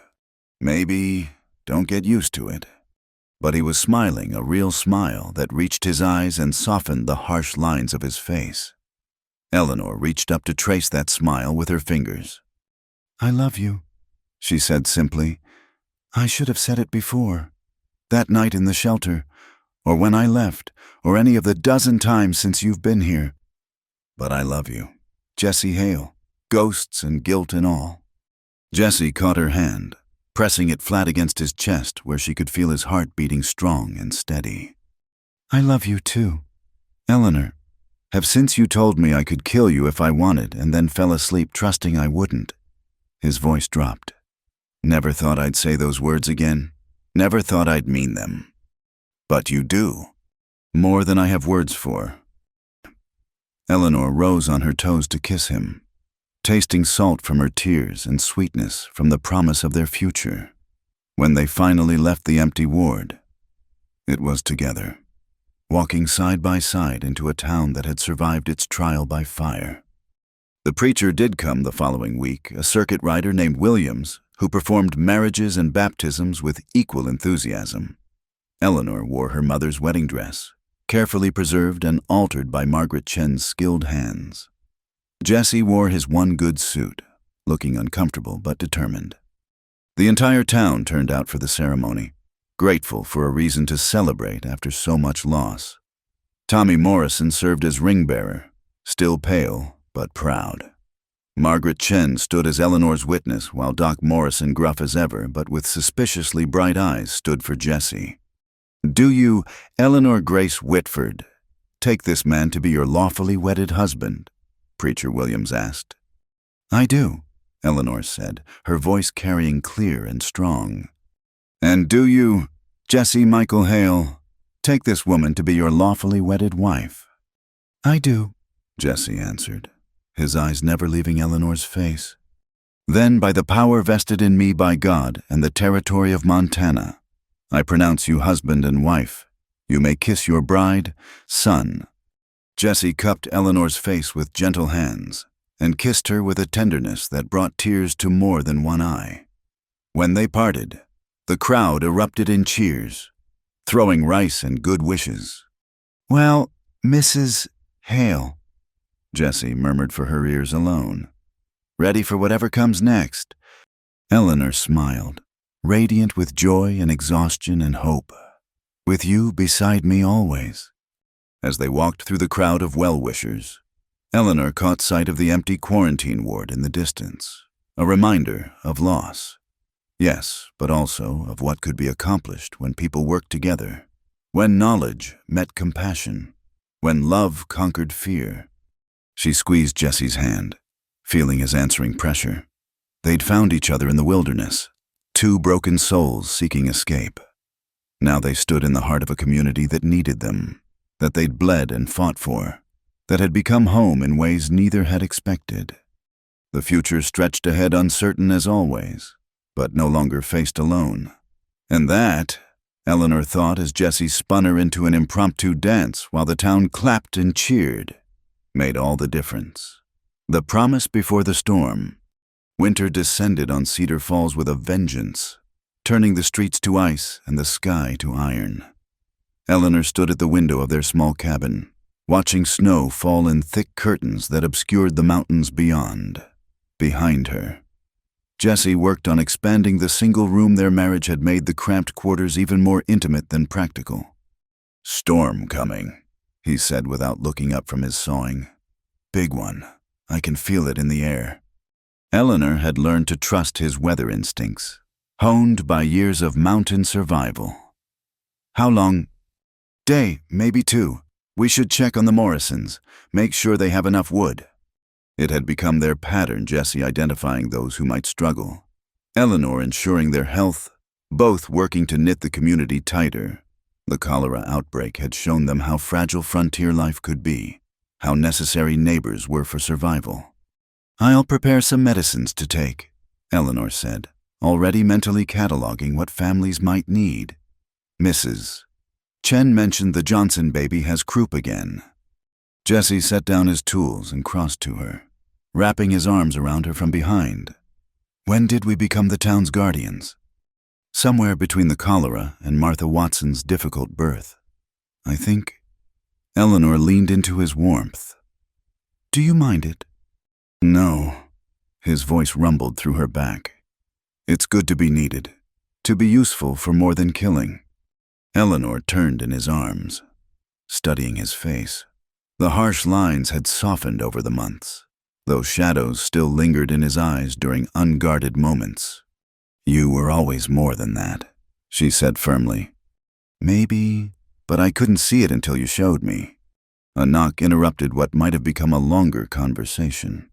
Maybe. Don't get used to it. But he was smiling, a real smile that reached his eyes and softened the harsh lines of his face. Eleanor reached up to trace that smile with her fingers. I love you, she said simply. I should have said it before. That night in the shelter, or when I left, or any of the dozen times since you've been here. But I love you, Jesse Hale, ghosts and guilt and all. Jesse caught her hand, pressing it flat against his chest where she could feel his heart beating strong and steady. I love you too. Eleanor, have since you told me I could kill you if I wanted and then fell asleep trusting I wouldn't. His voice dropped. Never thought I'd say those words again. Never thought I'd mean them. But you do. More than I have words for. Eleanor rose on her toes to kiss him, tasting salt from her tears and sweetness from the promise of their future. When they finally left the empty ward, it was together, walking side by side into a town that had survived its trial by fire. The preacher did come the following week, a circuit rider named Williams, who performed marriages and baptisms with equal enthusiasm. Eleanor wore her mother's wedding dress, carefully preserved and altered by Margaret Chen's skilled hands. Jesse wore his one good suit, looking uncomfortable but determined. The entire town turned out for the ceremony, grateful for a reason to celebrate after so much loss. Tommy Morrison served as ring-bearer, still pale but proud. Margaret Chen stood as Eleanor's witness while Doc Morrison, gruff as ever but with suspiciously bright eyes, stood for Jesse. Do you, Eleanor Grace Whitford, take this man to be your lawfully wedded husband? Preacher Williams asked. I do, Eleanor said, her voice carrying clear and strong. And do you, Jesse Michael Hale, take this woman to be your lawfully wedded wife? I do, Jesse answered, his eyes never leaving Eleanor's face. Then, by the power vested in me by God and the territory of Montana, I pronounce you husband and wife. You may kiss your bride, son. Jesse cupped Eleanor's face with gentle hands and kissed her with a tenderness that brought tears to more than one eye. When they parted, the crowd erupted in cheers, throwing rice and good wishes. Well, Mrs. Hale, Jesse murmured for her ears alone. Ready for whatever comes next. Eleanor smiled, radiant with joy and exhaustion and hope. With you beside me always. As they walked through the crowd of well-wishers, Eleanor caught sight of the empty quarantine ward in the distance, a reminder of loss. Yes, but also of what could be accomplished when people worked together, when knowledge met compassion, when love conquered fear. She squeezed Jesse's hand, feeling his answering pressure. They'd found each other in the wilderness, two broken souls seeking escape. Now they stood in the heart of a community that needed them, that they'd bled and fought for, that had become home in ways neither had expected. The future stretched ahead uncertain as always, but no longer faced alone. And that, Eleanor thought as Jessie spun her into an impromptu dance while the town clapped and cheered, made all the difference. The promise before the storm. Winter descended on Cedar Falls with a vengeance, turning the streets to ice and the sky to iron. Eleanor stood at the window of their small cabin, watching snow fall in thick curtains that obscured the mountains beyond. Behind her, Jessie worked on expanding the single room their marriage had made the cramped quarters even more intimate than practical. "Storm coming," he said without looking up from his sawing. "Big one. I can feel it in the air." Eleanor had learned to trust his weather instincts, honed by years of mountain survival. "How long?" "Day, maybe 2. We should check on the Morrisons, make sure they have enough wood." It had become their pattern, Jessie identifying those who might struggle, Eleanor ensuring their health, both working to knit the community tighter. The cholera outbreak had shown them how fragile frontier life could be, how necessary neighbors were for survival. "I'll prepare some medicines to take," Eleanor said, already mentally cataloging what families might need. "Mrs. Chen mentioned the Johnson baby has croup again." Jessie set down his tools and crossed to her, wrapping his arms around her from behind. "When did we become the town's guardians?" "Somewhere between the cholera and Martha Watson's difficult birth, I think." Eleanor leaned into his warmth. "Do you mind it?" "No." His voice rumbled through her back. "It's good to be needed, to be useful for more than killing." Eleanor turned in his arms, studying his face. The harsh lines had softened over the months, though shadows still lingered in his eyes during unguarded moments. "You were always more than that," she said firmly. "Maybe, but I couldn't see it until you showed me." A knock interrupted what might have become a longer conversation.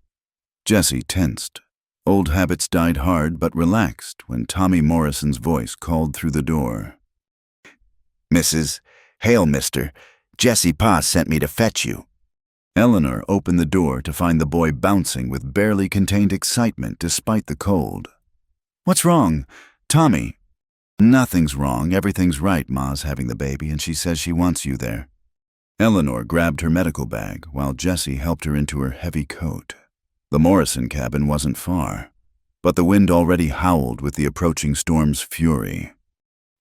Jessie tensed. Old habits died hard but relaxed when Tommy Morrison's voice called through the door. "Mrs. Hail, mister. Jessie Pa sent me to fetch you." Eleanor opened the door to find the boy bouncing with barely contained excitement despite the cold. "What's wrong? Tommy?" "Nothing's wrong. Everything's right. Ma's having the baby and she says she wants you there." Eleanor grabbed her medical bag while Jessie helped her into her heavy coat. The Morrison cabin wasn't far, but the wind already howled with the approaching storm's fury.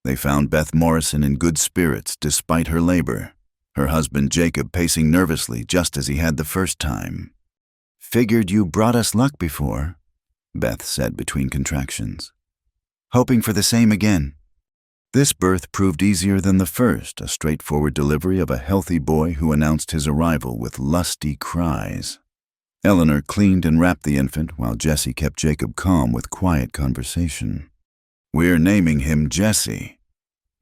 They found Beth Morrison in good spirits despite her labor, her husband Jacob pacing nervously just as he had the first time. "Figured you brought us luck before," Beth said between contractions. "Hoping for the same again." This birth proved easier than the first, a straightforward delivery of a healthy boy who announced his arrival with lusty cries. Eleanor cleaned and wrapped the infant while Jessie kept Jacob calm with quiet conversation. "We're naming him Jesse,"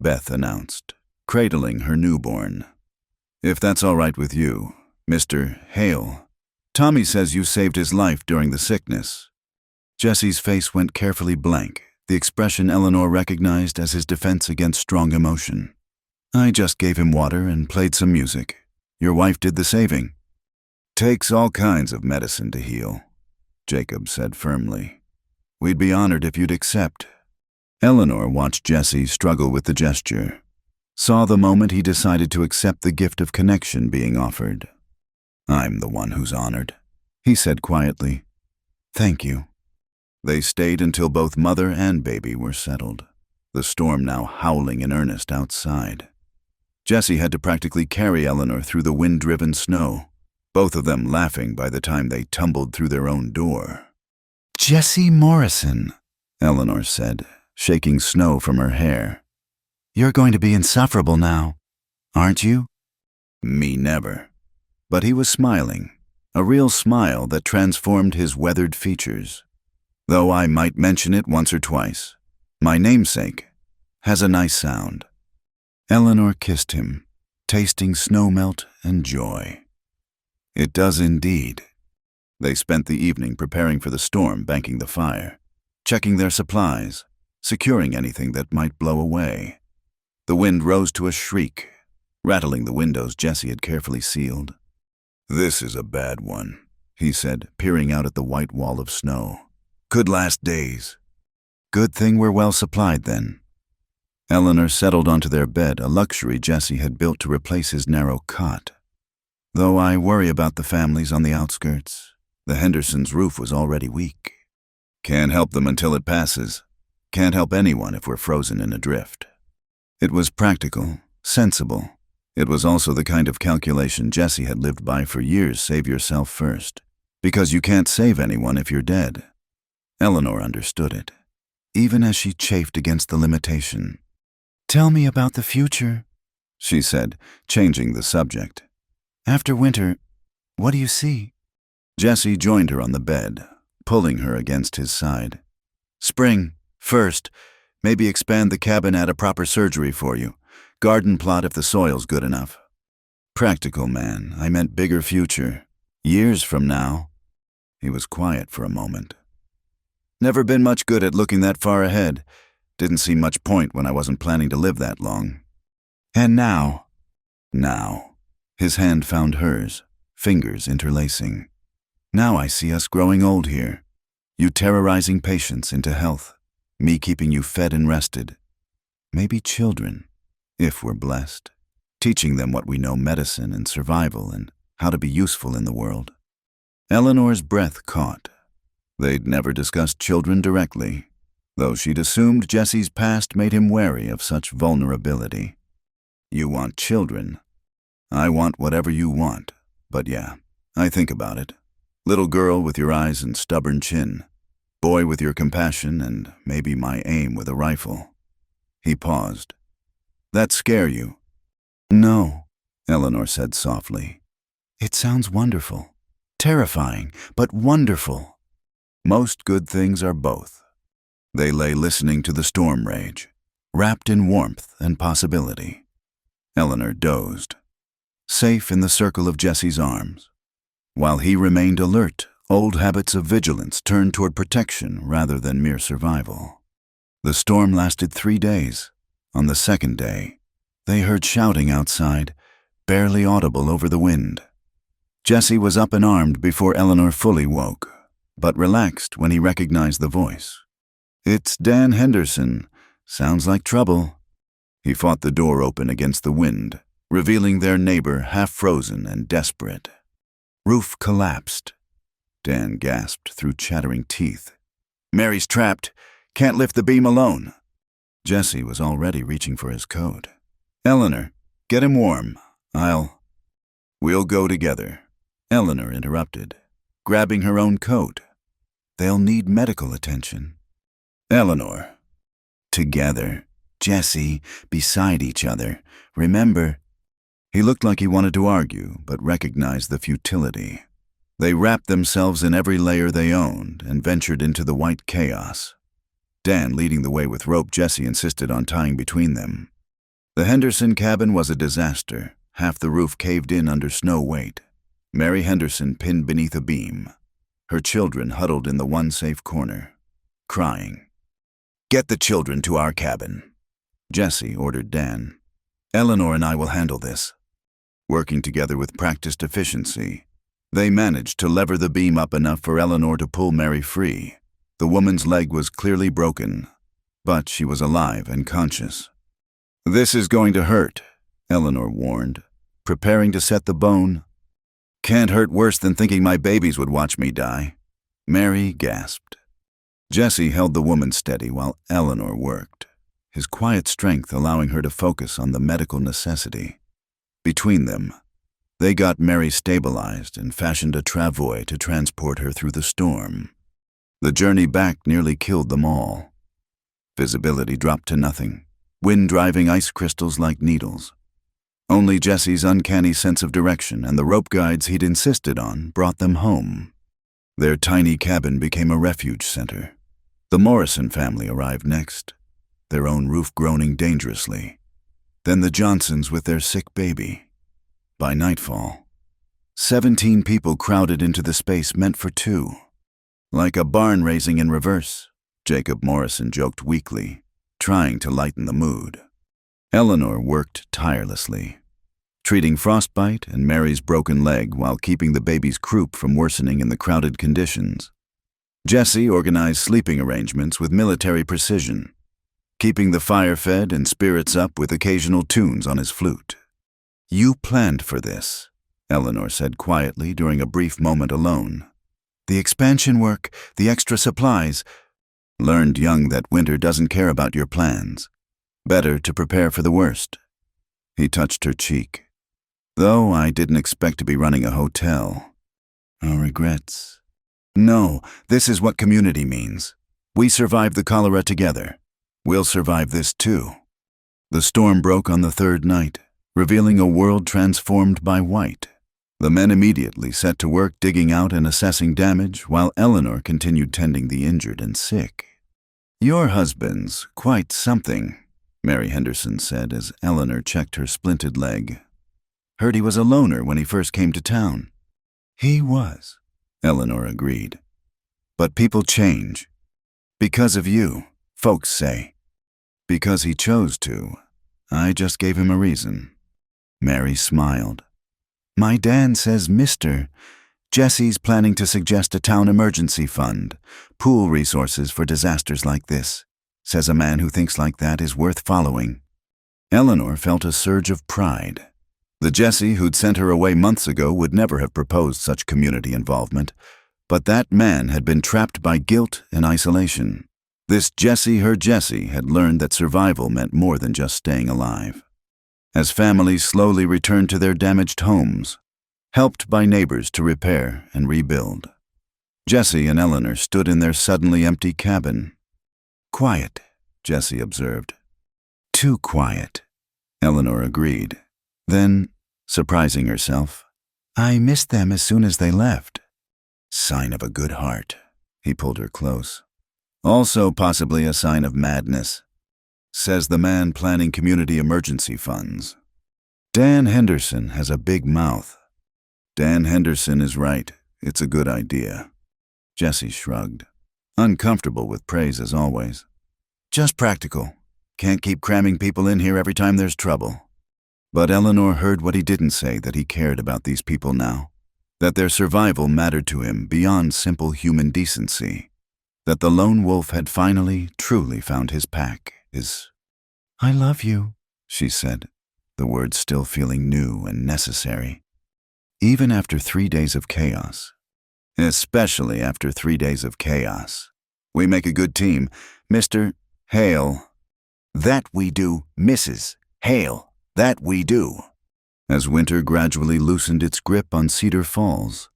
Beth announced, cradling her newborn. "If that's all right with you, Mr. Hale. Tommy says you saved his life during the sickness." Jesse's face went carefully blank, the expression Eleanor recognized as his defense against strong emotion. "I just gave him water and played some music. Your wife did the saving." "Takes all kinds of medicine to heal," Jacob said firmly. "We'd be honored if you'd accept." Eleanor watched Jesse struggle with the gesture, saw the moment he decided to accept the gift of connection being offered. "I'm the one who's honored," he said quietly. "Thank you." They stayed until both mother and baby were settled, the storm now howling in earnest outside. Jessie had to practically carry Eleanor through the wind-driven snow, both of them laughing by the time they tumbled through their own door. "Jessie Morrison," Eleanor said, shaking snow from her hair. "You're going to be insufferable now, aren't you?" "Me never." But he was smiling, a real smile that transformed his weathered features. "Though I might mention it once or twice. My namesake has a nice sound." Eleanor kissed him, tasting snowmelt and joy. "It does indeed." They spent the evening preparing for the storm, banking the fire, checking their supplies, securing anything that might blow away. The wind rose to a shriek, rattling the windows Jessie had carefully sealed. "This is a bad one," he said, peering out at the white wall of snow. Could last days. Good thing we're well supplied then. Eleanor settled onto their bed, a luxury Jesse had built to replace his narrow cot. Though I worry about the families on the outskirts. The Hendersons' roof was already weak. Can't help them until it passes. Can't help anyone if we're frozen in a drift. It was practical, sensible. It was also the kind of calculation Jesse had lived by for years: save yourself first. Because you can't save anyone if you're dead. Eleanor understood it, even as she chafed against the limitation. Tell me about the future, she said, changing the subject. After winter, what do you see? Jesse joined her on the bed, pulling her against his side. Spring, first. Maybe expand the cabin, add a proper surgery for you. Garden plot if the soil's good enough. Practical, man. I meant bigger future. Years from now. He was quiet for a moment. Never been much good at looking that far ahead. Didn't see much point when I wasn't planning to live that long. And now? Now. His hand found hers, fingers interlacing. Now I see us growing old here. You terrorizing patients into health. Me keeping you fed and rested. Maybe children, if we're blessed. Teaching them what we know: medicine and survival and how to be useful in the world. Eleanor's breath caught. They'd never discussed children directly, though she'd assumed Jesse's past made him wary of such vulnerability. You want children. I want whatever you want, but yeah, I think about it. Little girl with your eyes and stubborn chin. Boy with your compassion and maybe my aim with a rifle. He paused. That scare you? No, Eleanor said softly. It sounds wonderful. Terrifying, but wonderful. Most good things are both. They lay listening to the storm rage, wrapped in warmth and possibility. Eleanor dozed, safe in the circle of Jesse's arms. While he remained alert, old habits of vigilance turned toward protection rather than mere survival. The storm lasted 3 days. On the second day, they heard shouting outside, barely audible over the wind. Jesse was up and armed before Eleanor fully woke, but relaxed when he recognized the voice. It's Dan Henderson. Sounds like trouble. He fought the door open against the wind, revealing their neighbor half-frozen and desperate. Roof collapsed. Dan gasped through chattering teeth. Mary's trapped. Can't lift the beam alone. Jesse was already reaching for his coat. Eleanor, get him warm. We'll go together. Eleanor interrupted, grabbing her own coat. They'll need medical attention. Eleanor. Together. Jesse, beside each other. Remember? He looked like he wanted to argue, but recognized the futility. They wrapped themselves in every layer they owned and ventured into the white chaos. Dan leading the way with rope, Jesse insisted on tying between them. The Henderson cabin was a disaster. Half the roof caved in under snow weight. Mary Henderson pinned beneath a beam. Her children huddled in the one safe corner, crying. Get the children to our cabin. Jesse ordered Dan. Eleanor and I will handle this. Working together with practiced efficiency, they managed to lever the beam up enough for Eleanor to pull Mary free. The woman's leg was clearly broken, but she was alive and conscious. This is going to hurt, Eleanor warned, preparing to set the bone. Can't hurt worse than thinking my babies would watch me die. Mary gasped. Jesse held the woman steady while Eleanor worked, his quiet strength allowing her to focus on the medical necessity. Between them, they got Mary stabilized and fashioned a travois to transport her through the storm. The journey back nearly killed them all. Visibility dropped to nothing, wind driving ice crystals like needles. Only Jesse's uncanny sense of direction and the rope guides he'd insisted on brought them home. Their tiny cabin became a refuge center. The Morrison family arrived next, their own roof groaning dangerously. Then the Johnsons with their sick baby. By nightfall, 17 people crowded into the space meant for 2. Like a barn raising in reverse, Jacob Morrison joked weakly, trying to lighten the mood. Eleanor worked tirelessly, treating frostbite and Mary's broken leg while keeping the baby's croup from worsening in the crowded conditions. Jesse organized sleeping arrangements with military precision, keeping the fire fed and spirits up with occasional tunes on his flute. "You planned for this," Eleanor said quietly during a brief moment alone. "The expansion work, the extra supplies. Learned young that winter doesn't care about your plans. Better to prepare for the worst." He touched her cheek. "Though I didn't expect to be running a hotel. No regrets. No, this is what community means. We survived the cholera together. We'll survive this too." The storm broke on the third night, revealing a world transformed by white. The men immediately set to work digging out and assessing damage, while Eleanor continued tending the injured and sick. "Your husband's quite something," Mary Henderson said as Eleanor checked her splinted leg. "Heard he was a loner when he first came to town." "He was," Eleanor agreed. "But people change. Because of you, folks say. Because he chose to. I just gave him a reason." Mary smiled. "My dad says Mr. Jesse's planning to suggest a town emergency fund, pool resources for disasters like this. Says a man who thinks like that is worth following." Eleanor felt a surge of pride. The Jesse who'd sent her away months ago would never have proposed such community involvement, but that man had been trapped by guilt and isolation. This Jesse, her Jesse, had learned that survival meant more than just staying alive. As families slowly returned to their damaged homes, helped by neighbors to repair and rebuild, Jesse and Eleanor stood in their suddenly empty cabin. "Quiet," Jesse observed. "Too quiet," Eleanor agreed. Then, surprising herself, "I missed them as soon as they left." "Sign of a good heart." He pulled her close. "Also possibly a sign of madness," says the man planning community emergency funds. "Dan Henderson has a big mouth." "Dan Henderson is right. It's a good idea." Jesse shrugged, uncomfortable with praise as always. "Just practical. Can't keep cramming people in here every time there's trouble." But Eleanor heard what he didn't say, that he cared about these people now, that their survival mattered to him beyond simple human decency, that the lone wolf had finally, truly found his pack, his... "I love you," she said, the words still feeling new and necessary. Even after 3 days of chaos. Especially after 3 days of chaos. "We make a good team, Mr. Hale." "That we do, Mrs. Hale. That we do." As winter gradually loosened its grip on Cedar Falls,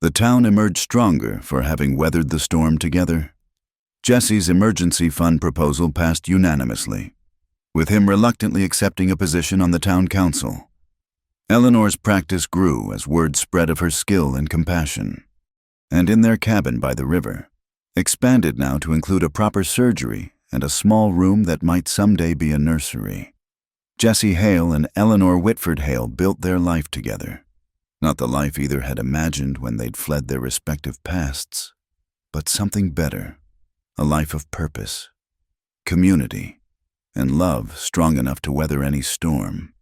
the town emerged stronger for having weathered the storm together. Jesse's emergency fund proposal passed unanimously, with him reluctantly accepting a position on the town council. Eleanor's practice grew as word spread of her skill and compassion, and in their cabin by the river, expanded now to include a proper surgery and a small room that might someday be a nursery. Jesse Hale and Eleanor Whitford Hale built their life together. Not the life either had imagined when they'd fled their respective pasts, but something better, a life of purpose, community, and love strong enough to weather any storm.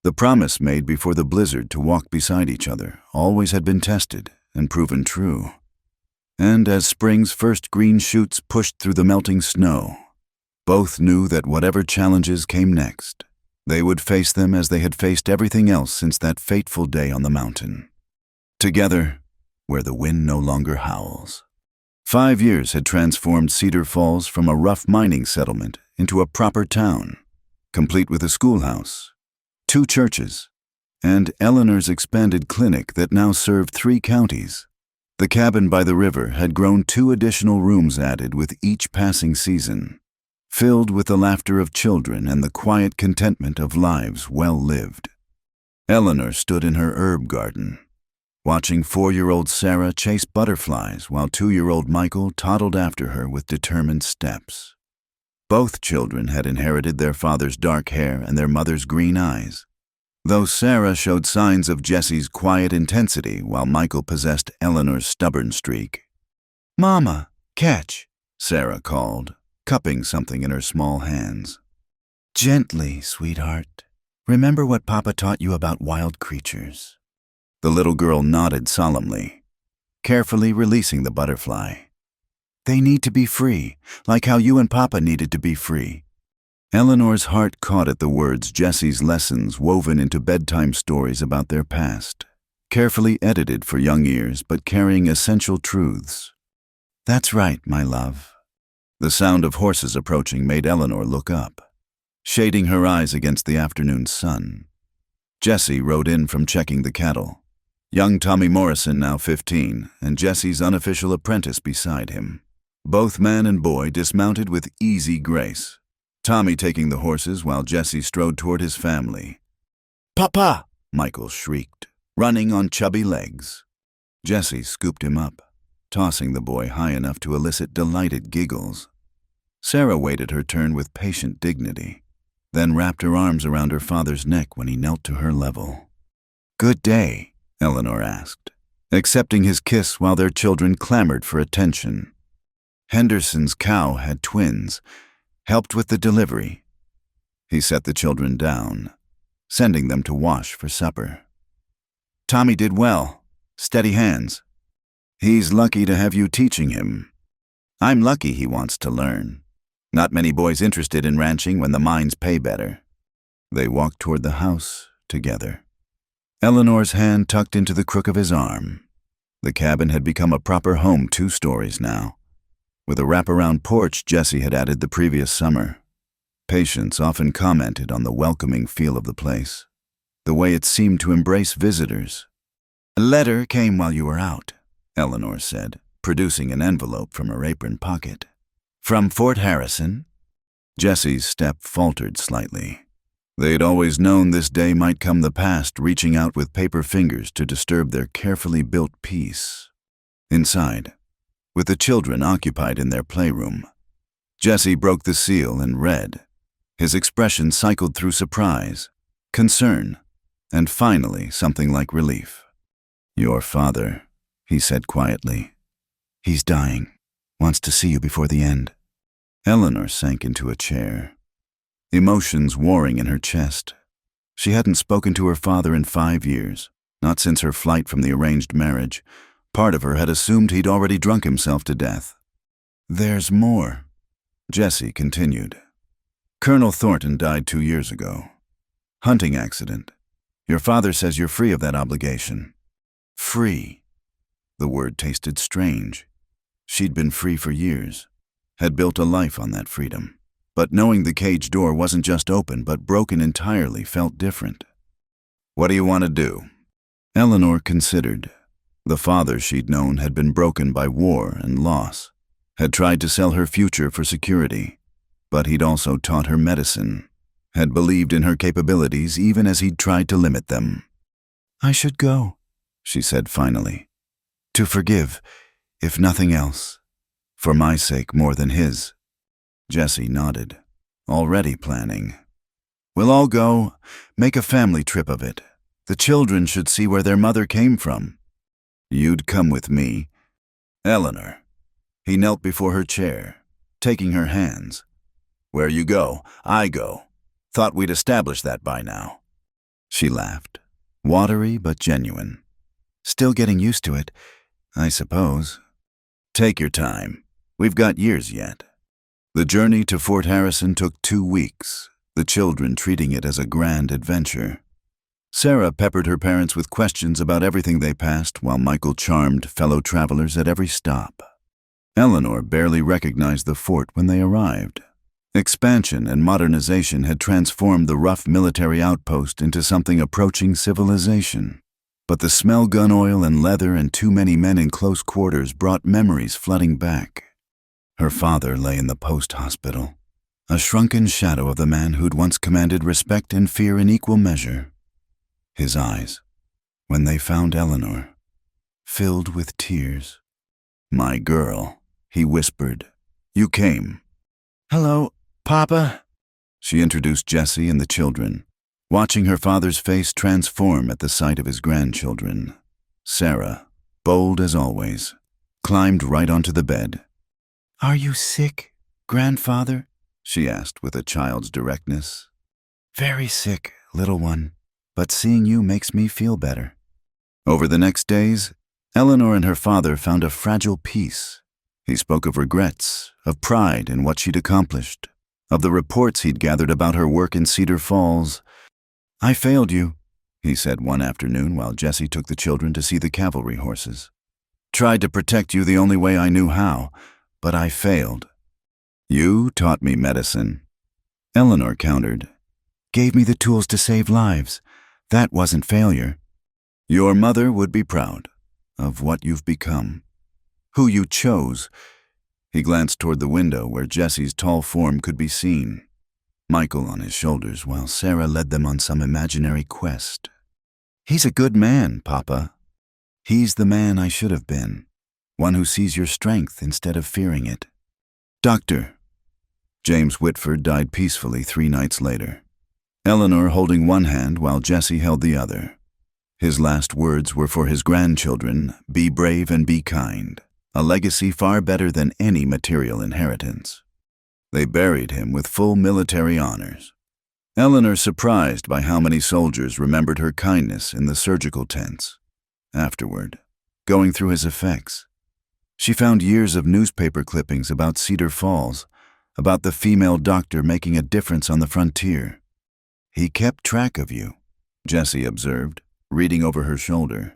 The promise made before the blizzard to walk beside each other always had been tested and proven true. And as spring's first green shoots pushed through the melting snow, both knew that whatever challenges came next, they would face them as they had faced everything else since that fateful day on the mountain. Together, where the wind no longer howls. 5 years had transformed Cedar Falls from a rough mining settlement into a proper town, complete with a schoolhouse, 2 churches, and Eleanor's expanded clinic that now served 3 counties. The cabin by the river had grown 2 additional rooms added with each passing season, filled with the laughter of children and the quiet contentment of lives well lived. Eleanor stood in her herb garden, watching 4-year-old Sarah chase butterflies while 2-year-old Michael toddled after her with determined steps. Both children had inherited their father's dark hair and their mother's green eyes, though Sarah showed signs of Jesse's quiet intensity while Michael possessed Eleanor's stubborn streak. "Mama, catch," Sarah called, cupping something in her small hands. "Gently, sweetheart," Remember what Papa taught you about wild creatures? The little girl nodded solemnly, carefully releasing the butterfly. They need to be free, like how you and Papa needed to be free. Eleanor's heart caught at the words Jessie's lessons woven into bedtime stories about their past, carefully edited for young ears but carrying essential truths. That's right, my love. The sound of horses approaching made Eleanor look up, shading her eyes against the afternoon sun. Jessie rode in from checking the cattle. Young Tommy Morrison, now 15, and Jessie's unofficial apprentice beside him. Both man and boy dismounted with easy grace, Tommy taking the horses while Jessie strode toward his family. "Papa!" Michael shrieked, running on chubby legs. Jessie scooped him up, tossing the boy high enough to elicit delighted giggles. Sarah waited her turn with patient dignity, then wrapped her arms around her father's neck when he knelt to her level. "Good day," Eleanor asked, accepting his kiss while their children clamored for attention. Henderson's cow had twins, helped with the delivery. He set the children down, sending them to wash for supper. "Tommy did well. Steady hands. He's lucky to have you teaching him. I'm lucky he wants to learn. Not many boys interested in ranching when the mines pay better." They walked toward the house together, Eleanor's hand tucked into the crook of his arm. The cabin had become a proper home 2 stories now, with a wraparound porch Jessie had added the previous summer. Patients often commented on the welcoming feel of the place, the way it seemed to embrace visitors. "A letter came while you were out," Eleanor said, producing an envelope from her apron pocket. "From Fort Harrison?" Jessie's step faltered slightly. They'd always known this day might come, the past reaching out with paper fingers to disturb their carefully built peace. Inside, with the children occupied in their playroom, Jessie broke the seal and read. His expression cycled through surprise, concern, and finally something like relief. "Your father," he said quietly. "He's dying. Wants to see you before the end." Eleanor sank into a chair, emotions warring in her chest. She hadn't spoken to her father in 5 years, not since her flight from the arranged marriage. Part of her had assumed he'd already drunk himself to death. "There's more," Jessie continued. "Colonel Thornton died 2 years ago. Hunting accident. Your father says you're free of that obligation." Free. The word tasted strange. She'd been free for years, had built a life on that freedom. But knowing the cage door wasn't just open but broken entirely felt different. "What do you want to do?" Eleanor considered. The father she'd known had been broken by war and loss, had tried to sell her future for security, but he'd also taught her medicine, had believed in her capabilities even as he'd tried to limit them. "I should go," she said finally. "To forgive, if nothing else. For my sake more than his." Jessie nodded, already planning. "We'll all go, make a family trip of it. The children should see where their mother came from." "You'd come with me." "Eleanor." He knelt before her chair, taking her hands. "Where you go, I go. Thought we'd established that by now." She laughed, watery but genuine. "Still getting used to it, I suppose." "Take your time. We've got years yet." The journey to Fort Harrison took 2 weeks, the children treating it as a grand adventure. Sarah peppered her parents with questions about everything they passed, while Michael charmed fellow travelers at every stop. Eleanor barely recognized the fort when they arrived. Expansion and modernization had transformed the rough military outpost into something approaching civilization. But the smell gun oil and leather and too many men in close quarters brought memories flooding back. Her father lay in the post hospital, a shrunken shadow of the man who'd once commanded respect and fear in equal measure. His eyes, when they found Eleanor, filled with tears. "My girl," he whispered. "You came." "Hello, Papa," she introduced Jessie and the children, watching her father's face transform at the sight of his grandchildren. Sarah, bold as always, climbed right onto the bed. "Are you sick, Grandfather?" she asked with a child's directness. "Very sick, little one, but seeing you makes me feel better." Over the next days, Eleanor and her father found a fragile peace. He spoke of regrets, of pride in what she'd accomplished, of the reports he'd gathered about her work in Cedar Falls. "I failed you," he said one afternoon while Jessie took the children to see the cavalry horses. "Tried to protect you the only way I knew how, but I failed." "You taught me medicine," Eleanor countered. "Gave me the tools to save lives. That wasn't failure." "Your mother would be proud of what you've become, who you chose." He glanced toward the window where Jessie's tall form could be seen, Michael on his shoulders while Sarah led them on some imaginary quest. "He's a good man, Papa. He's the man I should have been, one who sees your strength instead of fearing it." Dr. James Whitford died peacefully 3 nights later, Eleanor holding one hand while Jessie held the other. His last words were for his grandchildren: "Be brave and be kind," a legacy far better than any material inheritance. They buried him with full military honors. Eleanor surprised by how many soldiers remembered her kindness in the surgical tents. Afterward, going through his effects, she found years of newspaper clippings about Cedar Falls, about the female doctor making a difference on the frontier. "He kept track of you," Jessie observed, reading over her shoulder.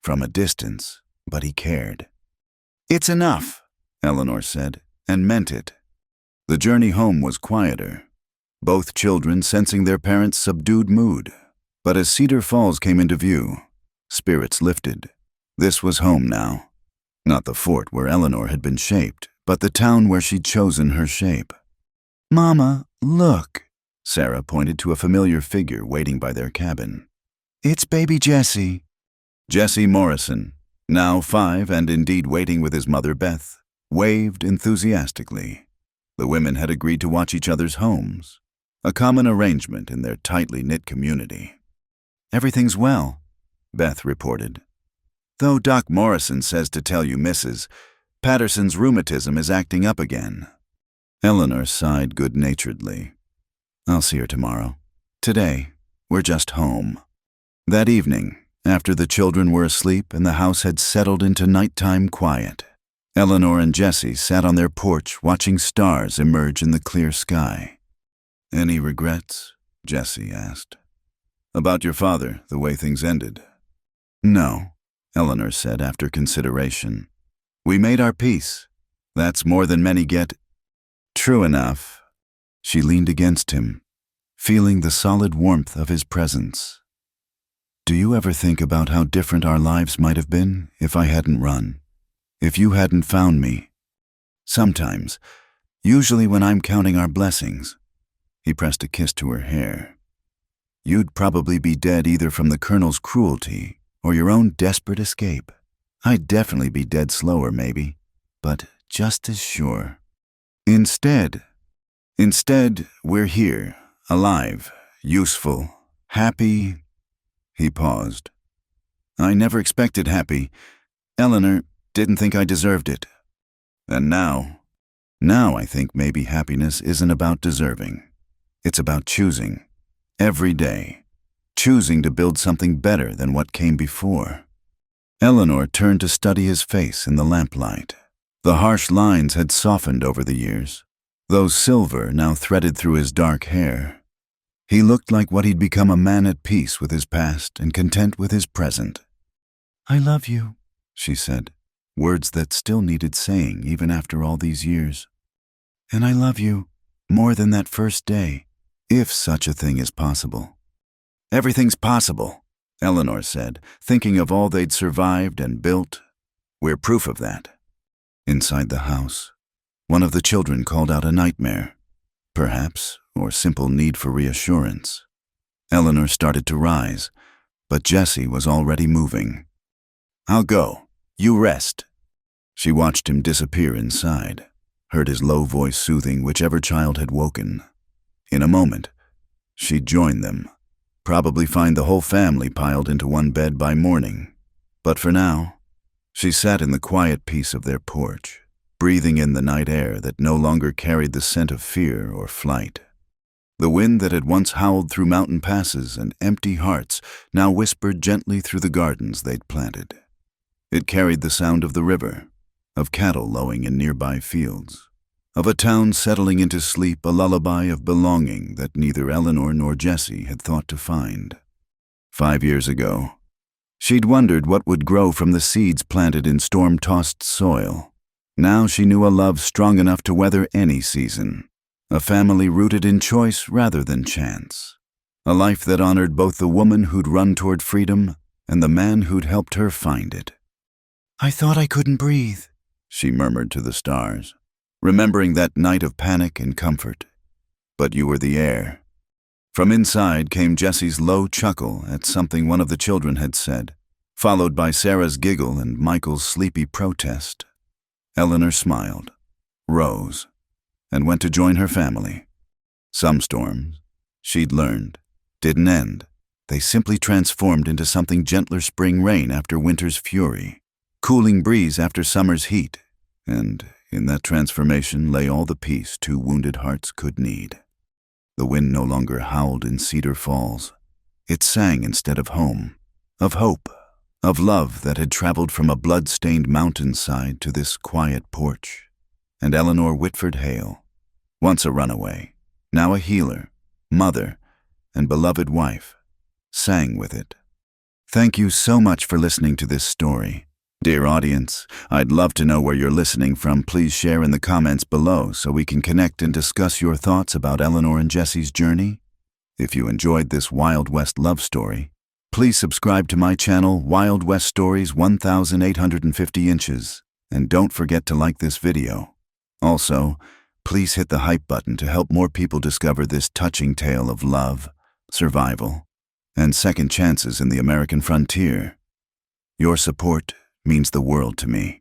"From a distance, but he cared." "It's enough," Eleanor said, and meant it. The journey home was quieter, both children sensing their parents' subdued mood. But as Cedar Falls came into view, spirits lifted. This was home now. Not the fort where Eleanor had been shaped, but the town where she'd chosen her shape. "Mama, look." Sarah pointed to a familiar figure waiting by their cabin. "It's baby Jesse." Jesse Morrison, now 5 and indeed waiting with his mother Beth, waved enthusiastically. The women had agreed to watch each other's homes, a common arrangement in their tightly knit community. "Everything's well," Beth reported. "Though Doc Morrison says to tell you, Mrs. Patterson's rheumatism is acting up again." Eleanor sighed good-naturedly. "I'll see her tomorrow. Today, we're just home." That evening, after the children were asleep and the house had settled into nighttime quiet, Eleanor and Jessie sat on their porch watching stars emerge in the clear sky. "Any regrets?" Jessie asked. "About your father, the way things ended?" "No," Eleanor said after consideration. "We made our peace. That's more than many get." "True enough." She leaned against him, feeling the solid warmth of his presence. "Do you ever think about how different our lives might have been if I hadn't run? If you hadn't found me?" "Sometimes. Usually when I'm counting our blessings." He pressed a kiss to her hair. "You'd probably be dead either from the Colonel's cruelty or your own desperate escape. I'd definitely be dead slower, maybe, but just as sure. Instead, we're here, alive, useful, happy." He paused. "I never expected happy. Eleanor, didn't think I deserved it. And now I think maybe happiness isn't about deserving. It's about choosing, every day, choosing to build something better than what came before." Eleanor turned to study his face in the lamplight. The harsh lines had softened over the years, though silver now threaded through his dark hair. He looked like what he'd become, a man at peace with his past and content with his present. "I love you," she said, words that still needed saying even after all these years. "And I love you more than that first day, if such a thing is possible." "Everything's possible," Eleanor said, thinking of all they'd survived and built. "We're proof of that." Inside the house, one of the children called out a nightmare, perhaps, or simple need for reassurance. Eleanor started to rise, but Jessie was already moving. "I'll go. You rest." She watched him disappear inside, heard his low voice soothing whichever child had woken. In a moment, she'd join them, probably find the whole family piled into one bed by morning. But for now, she sat in the quiet peace of their porch, breathing in the night air that no longer carried the scent of fear or flight. The wind that had once howled through mountain passes and empty hearts now whispered gently through the gardens they'd planted. It carried the sound of the river, of cattle lowing in nearby fields, of a town settling into sleep, a lullaby of belonging that neither Eleanor nor Jessie had thought to find. 5 years ago, she'd wondered what would grow from the seeds planted in storm-tossed soil. Now she knew a love strong enough to weather any season, a family rooted in choice rather than chance, a life that honored both the woman who'd run toward freedom and the man who'd helped her find it. I thought I couldn't breathe, she murmured to the stars, remembering that night of panic and comfort. But you were the air. From inside came Jessie's low chuckle at something one of the children had said, followed by Sarah's giggle and Michael's sleepy protest. Eleanor smiled, rose, and went to join her family. Some storms, she'd learned, didn't end. They simply transformed into something gentler spring rain after winter's fury, cooling breeze after summer's heat, and in that transformation lay all the peace 2 wounded hearts could need. The wind no longer howled in Cedar Falls. It sang instead of home, of hope, of love that had traveled from a blood-stained mountainside to this quiet porch. And Eleanor Whitford Hale, once a runaway, now a healer, mother, and beloved wife, sang with it. Thank you so much for listening to this story. Dear audience, I'd love to know where you're listening from. Please share in the comments below so we can connect and discuss your thoughts about Eleanor and Jessie's journey. If you enjoyed this Wild West love story, please subscribe to my channel, Wild West Stories 1850 Inches, and don't forget to like this video. Also, please hit the hype button to help more people discover this touching tale of love, survival, and second chances in the American frontier. Your support means the world to me.